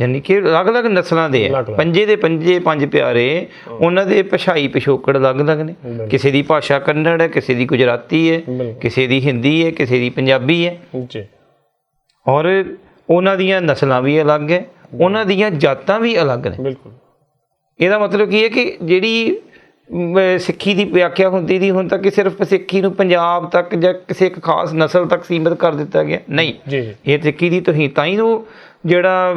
A: ਯਾਨੀ ਕਿ ਅਲੱਗ-ਅਲੱਗ ਨਸਲਾਂ ਦੇ ਹੈ। ਪੰਜੇ ਦੇ ਪੰਜ ਪਿਆਰੇ, ਉਹਨਾਂ ਦੇ ਭਾਸ਼ਾਈ ਪਿਛੋਕੜ ਅਲੱਗ-ਅਲੱਗ ਨੇ। ਕਿਸੇ ਦੀ ਭਾਸ਼ਾ ਕੰਨੜ ਹੈ, ਕਿਸੇ ਦੀ ਗੁਜਰਾਤੀ ਹੈ, ਕਿਸੇ ਦੀ ਹਿੰਦੀ ਹੈ, ਕਿਸੇ ਦੀ ਪੰਜਾਬੀ ਹੈ ਔਰ ਉਹਨਾਂ ਦੀਆਂ ਨਸਲਾਂ ਵੀ ਅਲੱਗ ਹੈ, ਉਹਨਾਂ ਦੀਆਂ ਜਾਤਾਂ ਵੀ ਅਲੱਗ ਨੇ। ਬਿਲਕੁਲ। ਇਹਦਾ ਮਤਲਬ ਕੀ ਹੈ ਕਿ ਜਿਹੜੀ ਸਿੱਖੀ ਦੀ ਵਿਆਖਿਆ ਹੁੰਦੀ ਸੀ ਹੁਣ ਤੱਕ ਸਿਰਫ ਸਿੱਖੀ ਨੂੰ ਪੰਜਾਬ ਤੱਕ ਜਾਂ ਕਿਸੇ ਇੱਕ ਖਾਸ ਨਸਲ ਤੱਕ ਸੀਮਿਤ ਕਰ ਦਿੱਤਾ ਗਿਆ, ਨਹੀਂ। ਇਹ ਸਿੱਖੀ ਦੀ ਤੋਹੀਨ ਤਾਂ ਹੀ ਉਹ ਜਿਹੜਾ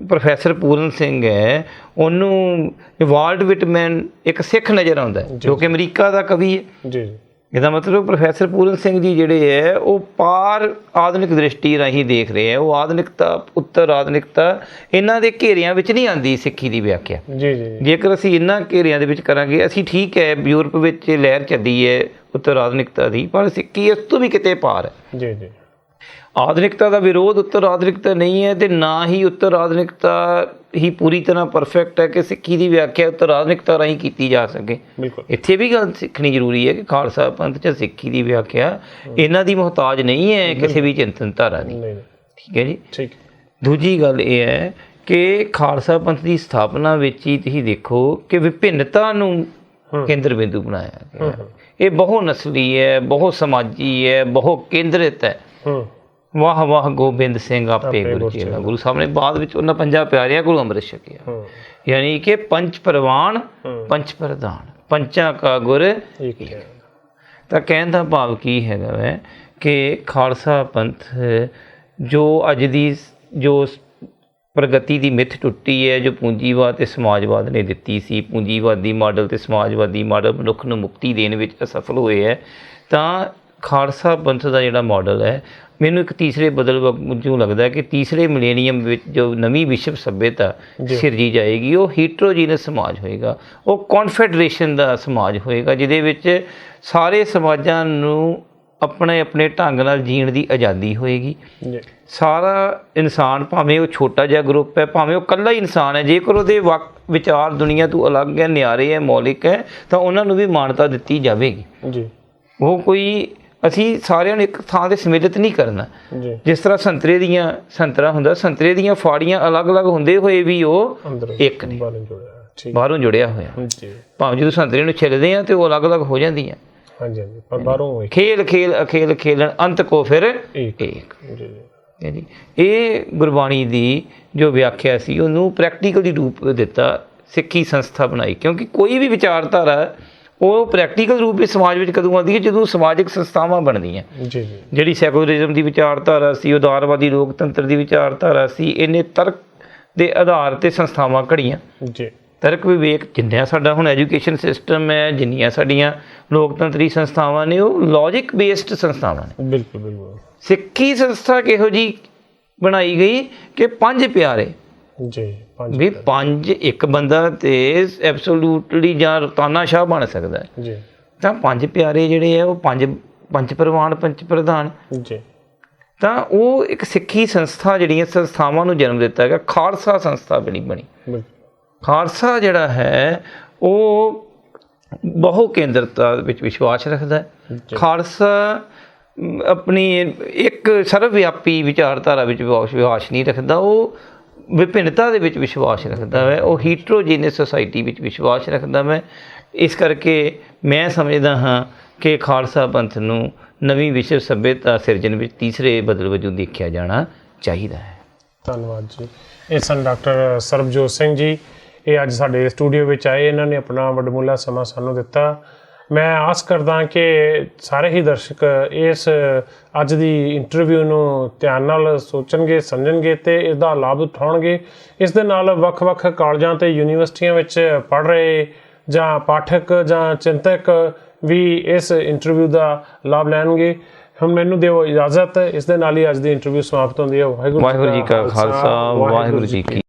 A: ਪ੍ਰੋਫੈਸਰ ਪੂਰਨ ਸਿੰਘ ਹੈ ਉਹਨੂੰ ਵਾਲਟ ਵਿਟਮੈਨ ਇੱਕ ਸਿੱਖ ਨਜ਼ਰ ਆਉਂਦਾ ਜੋ ਕਿ ਅਮਰੀਕਾ ਦਾ ਕਵੀ ਹੈ। ਇਹਦਾ ਮਤਲਬ ਪ੍ਰੋਫੈਸਰ ਪੂਰਨ ਸਿੰਘ ਜੀ ਜਿਹੜੇ ਹੈ ਉਹ ਪਾਰ ਆਧੁਨਿਕ ਦ੍ਰਿਸ਼ਟੀ ਰਾਹੀਂ ਦੇਖ ਰਹੇ ਹੈ। ਉਹ ਆਧੁਨਿਕਤਾ, ਉੱਤਰ ਆਧੁਨਿਕਤਾ ਇਹਨਾਂ ਦੇ ਘੇਰਿਆਂ ਵਿੱਚ ਨਹੀਂ ਆਉਂਦੀ ਸਿੱਖੀ ਦੀ ਵਿਆਖਿਆ। ਜੇਕਰ ਅਸੀਂ ਇਹਨਾਂ ਘੇਰਿਆਂ ਦੇ ਵਿੱਚ ਕਰਾਂਗੇ, ਅਸੀਂ ਠੀਕ ਹੈ ਯੂਰਪ ਵਿੱਚ ਲਹਿਰ ਚੱਲੀ ਹੈ ਉੱਤਰ ਆਧੁਨਿਕਤਾ ਦੀ, ਪਰ ਸਿੱਖੀ ਇਸ ਤੋਂ ਵੀ ਕਿਤੇ ਪਾਰ ਹੈ। ਆਧੁਨਿਕਤਾ ਦਾ ਵਿਰੋਧ ਉੱਤਰ ਆਧੁਨਿਕਤਾ ਨਹੀਂ ਹੈ ਅਤੇ ਨਾ ਹੀ ਉੱਤਰ ਆਧੁਨਿਕਤਾ ਹੀ ਪੂਰੀ ਤਰ੍ਹਾਂ ਪਰਫੈਕਟ ਹੈ ਕਿ ਸਿੱਖੀ ਦੀ ਵਿਆਖਿਆ ਉੱਤਰ ਆਧੁਨਿਕਤਾ ਰਾਹੀਂ ਕੀਤੀ ਜਾ ਸਕੇ। ਇੱਥੇ ਵੀ ਗੱਲ ਸਿੱਖਣੀ ਜ਼ਰੂਰੀ ਹੈ ਕਿ ਖਾਲਸਾ ਪੰਥ 'ਚ ਸਿੱਖੀ ਦੀ ਵਿਆਖਿਆ ਇਹਨਾਂ ਦੀ ਮੁਹਤਾਜ ਨਹੀਂ ਹੈ ਕਿਸੇ ਵੀ ਚਿੰਤਨ ਧਾਰਾ ਦੀ। ਠੀਕ ਹੈ ਜੀ। ਦੂਜੀ ਗੱਲ ਇਹ ਹੈ ਕਿ ਖਾਲਸਾ ਪੰਥ ਦੀ ਸਥਾਪਨਾ ਵਿੱਚ ਹੀ ਤੁਸੀਂ ਦੇਖੋ ਕਿ ਵਿਭਿੰਨਤਾ ਨੂੰ ਕੇਂਦਰ ਬਿੰਦੂ ਬਣਾਇਆ ਗਿਆ। ਇਹ ਬਹੁ ਨਸਲੀ ਹੈ, ਬਹੁ ਸਮਾਜੀ ਹੈ, ਬਹੁ ਕੇਂਦਰਿਤ ਹੈ। ਵਾਹ ਵਾਹ ਗੋਬਿੰਦ ਸਿੰਘ ਆਪੇ ਗੁਰੂ ਚੇਲਾ। ਗੁਰੂ ਸਾਹਿਬ ਨੇ ਬਾਅਦ ਵਿੱਚ ਉਹਨਾਂ 5 ਪਿਆਰਿਆਂ ਕੋਲ ਅੰਮ੍ਰਿਤ ਛਕਿਆ, ਯਾਨੀ ਕਿ ਪੰਚ ਪ੍ਰਵਾਨ ਪੰਚ ਪ੍ਰਧਾਨ, ਪੰਚਾਂ ਕਾ ਗੁਰ ਇੱਕ। ਤਾਂ ਕਹਿਣ ਦਾ ਭਾਵ ਕੀ ਹੈਗਾ ਹੈ ਕਿ ਖਾਲਸਾ ਪੰਥ ਜੋ ਅੱਜ ਦੀ ਜੋ ਪ੍ਰਗਤੀ ਦੀ ਮਿੱਥ ਟੁੱਟੀ ਹੈ, ਜੋ ਪੂੰਜੀਵਾਦ ਅਤੇ ਸਮਾਜਵਾਦ ਨੇ ਦਿੱਤੀ ਸੀ, ਪੂੰਜੀਵਾਦੀ ਮਾਡਲ ਅਤੇ ਸਮਾਜਵਾਦੀ ਮਾਡਲ ਮਨੁੱਖ ਨੂੰ ਮੁਕਤੀ ਦੇਣ ਵਿੱਚ ਅਸਫਲ ਹੋਏ ਹੈ, ਤਾਂ ਖਾਲਸਾ ਪੰਥ ਦਾ ਜਿਹੜਾ ਮਾਡਲ ਹੈ ਮੈਨੂੰ ਇੱਕ ਤੀਸਰੇ ਬਦਲ ਵਜੋਂ ਲੱਗਦਾ ਕਿ ਤੀਸਰੇ ਮਿਲੇਨੀਅਮ ਵਿੱਚ ਜੋ ਨਵੀਂ ਵਿਸ਼ਵ ਸੱਭਿਅਤਾ ਸਿਰਜੀ ਜਾਏਗੀ ਉਹ ਹੀਟਰੋਜੀਨਸ ਸਮਾਜ ਹੋਏਗਾ, ਉਹ ਕੌਨਫੈਡਰੇਸ਼ਨ ਦਾ ਸਮਾਜ ਹੋਏਗਾ, ਜਿਹਦੇ ਵਿੱਚ ਸਾਰੇ ਸਮਾਜਾਂ ਨੂੰ ਆਪਣੇ ਆਪਣੇ ਢੰਗ ਨਾਲ ਜੀਣ ਦੀ ਆਜ਼ਾਦੀ ਹੋਏਗੀ। ਸਾਰਾ ਇਨਸਾਨ ਭਾਵੇਂ ਉਹ ਛੋਟਾ ਜਿਹਾ ਗਰੁੱਪ ਹੈ, ਭਾਵੇਂ ਉਹ ਇਕੱਲਾ ਹੀ ਇਨਸਾਨ ਹੈ, ਜੇਕਰ ਉਹਦੇ ਵਿਚਾਰ ਦੁਨੀਆ ਤੋਂ ਅਲੱਗ ਹੈ, ਨਿਆਰੇ ਹੈ, ਮੌਲਿਕ ਹੈ, ਤਾਂ ਉਹਨਾਂ ਨੂੰ ਵੀ ਮਾਨਤਾ ਦਿੱਤੀ ਜਾਵੇਗੀ। ਉਹ ਕੋਈ ਅਸੀਂ ਸਾਰਿਆਂ ਨੂੰ ਇੱਕ ਥਾਂ 'ਤੇ ਸਮਿਲਿਤ ਨਹੀਂ ਕਰਨਾ। ਜਿਸ ਤਰ੍ਹਾਂ ਸੰਤਰਾ ਹੁੰਦਾ, ਸੰਤਰੇ ਦੀਆਂ ਫਾੜੀਆਂ ਅਲੱਗ-ਅਲੱਗ ਹੁੰਦੇ ਹੋਏ ਵੀ ਉਹ ਇੱਕ ਨੇ, ਬਾਹਰੋਂ ਜੁੜਿਆ ਹੋਇਆ। ਭਾਵੇਂ ਜਦੋਂ ਸੰਤਰੇ ਨੂੰ ਛਿੱਲਦੇ ਹਾਂ ਤਾਂ ਉਹ ਅਲੱਗ-ਅਲੱਗ ਹੋ ਜਾਂਦੀਆਂ। ਖੇਲ ਅਖੇਲ ਖੇਲਣ ਅੰਤ ਕੋ ਫਿਰ ਏਕ। ਇਹ ਗੁਰਬਾਣੀ ਦੀ ਜੋ ਵਿਆਖਿਆ ਸੀ ਉਹਨੂੰ ਪ੍ਰੈਕਟੀਕਲੀ ਰੂਪ ਦਿੱਤਾ, ਸਿੱਖੀ ਸੰਸਥਾ ਬਣਾਈ, ਕਿਉਂਕਿ ਕੋਈ ਵੀ ਵਿਚਾਰਧਾਰਾ ਉਹ ਪ੍ਰੈਕਟੀਕਲ ਰੂਪ ਵਿੱਚ ਸਮਾਜ ਵਿੱਚ ਕਦੋਂ ਆਉਂਦੀ ਹੈ, ਜਦੋਂ ਸਮਾਜਿਕ ਸੰਸਥਾਵਾਂ ਬਣਦੀਆਂ। ਜਿਹੜੀ ਸੈਕੂਲਰਿਜ਼ਮ ਦੀ ਵਿਚਾਰਧਾਰਾ ਸੀ, ਉਦਾਰਵਾਦੀ ਲੋਕਤੰਤਰ ਦੀ ਵਿਚਾਰਧਾਰਾ ਸੀ, ਇਹਨੇ ਤਰਕ ਦੇ ਆਧਾਰ ਤੇ ਸੰਸਥਾਵਾਂ ਘੜੀਆਂ।
B: ਜੀ
A: ਤਰਕ ਵਿਵੇਕ ਜਿੰਨਾ ਸਾਡਾ ਹੁਣ ਐਜੂਕੇਸ਼ਨ ਸਿਸਟਮ ਹੈ, ਜਿੰਨੀਆਂ ਸਾਡੀਆਂ ਲੋਕਤੰਤਰੀ ਸੰਸਥਾਵਾਂ ਨੇ, ਉਹ ਲੌਜਿਕ ਬੇਸਡ ਸੰਸਥਾਵਾਂ ਨੇ।
B: ਬਿਲਕੁਲ ਬਿਲਕੁਲ।
A: ਸਿੱਖੀ ਸੰਸਥਾ ਕਿਹੋ ਜੀ ਬਣਾਈ ਗਈ ਕਿ 5 ਪਿਆਰੇ
B: ਜੀ
A: ਵੀ 5 ਇੱਕ ਬੰਦਾ ਤੇ ਐਬਸੋਲੂਟਲੀ ਜਾਂ ਤਾਨਾਸ਼ਾਹ ਬਣ ਸਕਦਾ ਹੈ,
B: ਜੀ
A: ਤਾਂ 5 ਪਿਆਰੇ ਜਿਹੜੇ ਆ ਉਹ ਪੰਜ ਪ੍ਰਵਾਨ ਪੰਚ ਪ੍ਰਧਾਨ।
B: ਜੀ
A: ਤਾਂ ਉਹ ਇੱਕ ਸਿੱਖੀ ਸੰਸਥਾ ਜਿਹੜੀਆਂ ਸੰਸਥਾਵਾਂ ਨੂੰ ਜਨਮ ਦਿੱਤਾ ਗਿਆ, ਖਾਲਸਾ ਸੰਸਥਾ ਬਣੀ।
B: ਬਿਲਕੁਲ।
A: ਖਾਲਸਾ ਜਿਹੜਾ ਹੈ ਉਹ ਬਹੁ ਕੇਂਦਰਤਾ ਵਿੱਚ ਵਿਸ਼ਵਾਸ ਰੱਖਦਾ ਹੈ। ਖਾਲਸਾ ਆਪਣੀ ਇੱਕ ਸਰਵਵਿਆਪੀ ਵਿਚਾਰਧਾਰਾ ਵਿੱਚ ਵਿਸ਼ਵਾਸ ਨਹੀਂ ਰੱਖਦਾ, ਉਹ ਵਿਭਿੰਨਤਾ ਦੇ ਵਿੱਚ ਵਿਸ਼ਵਾਸ ਰੱਖਦਾ ਹੈ, ਉਹ ਹੀਟਰੋਜੀਨੀਅਸ ਸੋਸਾਇਟੀ ਵਿੱਚ ਵਿਸ਼ਵਾਸ ਰੱਖਦਾ ਹੈ। ਇਸ ਕਰਕੇ ਮੈਂ ਸਮਝਦਾ ਹਾਂ ਕਿ ਖਾਲਸਾ ਪੰਥ ਨੂੰ ਨਵੀਂ ਵਿਸ਼ਵ ਸੱਭਿਅਤਾ ਸਿਰਜਣ ਵਿੱਚ ਤੀਸਰੇ ਬਦਲ ਵਜੋਂ ਦੇਖਿਆ ਜਾਣਾ ਚਾਹੀਦਾ ਹੈ।
B: ਧੰਨਵਾਦ ਜੀ। ਇਹ ਸਨ ਡਾਕਟਰ ਸਰਬਜੋਤ ਸਿੰਘ ਜੀ, ਇਹ ਅੱਜ ਸਾਡੇ ਸਟੂਡੀਓ ਵਿੱਚ ਆਏ, ਇਹਨਾਂ ਨੇ ਆਪਣਾ ਵਡਮੁੱਲਾ ਸਮਾਂ ਸਾਨੂੰ ਦਿੱਤਾ। ਮੈਂ ਆਸ ਕਰਦਾ ਕਿ ਸਾਰੇ ਹੀ ਦਰਸ਼ਕ ਇਸ ਅੱਜ ਦੀ ਇੰਟਰਵਿਊ ਨੂੰ ਧਿਆਨ ਨਾਲ ਸੋਚਣਗੇ, ਸਮਝਣਗੇ ਅਤੇ ਇਸ ਦਾ ਲਾਭ ਉਠਾਉਣਗੇ। ਇਸ ਦੇ ਨਾਲ ਵੱਖ-ਵੱਖ ਕਾਲਜਾਂ ਅਤੇ ਯੂਨੀਵਰਸਿਟੀਆਂ ਵਿੱਚ ਪੜ੍ਹ ਰਹੇ ਜਾਂ ਪਾਠਕ ਜਾਂ ਚਿੰਤਕ ਵੀ ਇਸ ਇੰਟਰਵਿਊ ਦਾ ਲਾਭ ਲੈਣਗੇ। ਹੁਣ ਮੈਨੂੰ ਦਿਓ ਇਜਾਜ਼ਤ। ਇਸ ਦੇ ਨਾਲ ਹੀ ਅੱਜ ਦੀ ਇੰਟਰਵਿਊ ਸਮਾਪਤ ਹੁੰਦੀ ਹੈ। ਵਾਹਿਗੁਰੂ
A: ਜੀ ਕਾ ਖਾਲਸਾ, ਵਾਹਿਗੁਰੂ ਜੀ ਕੀ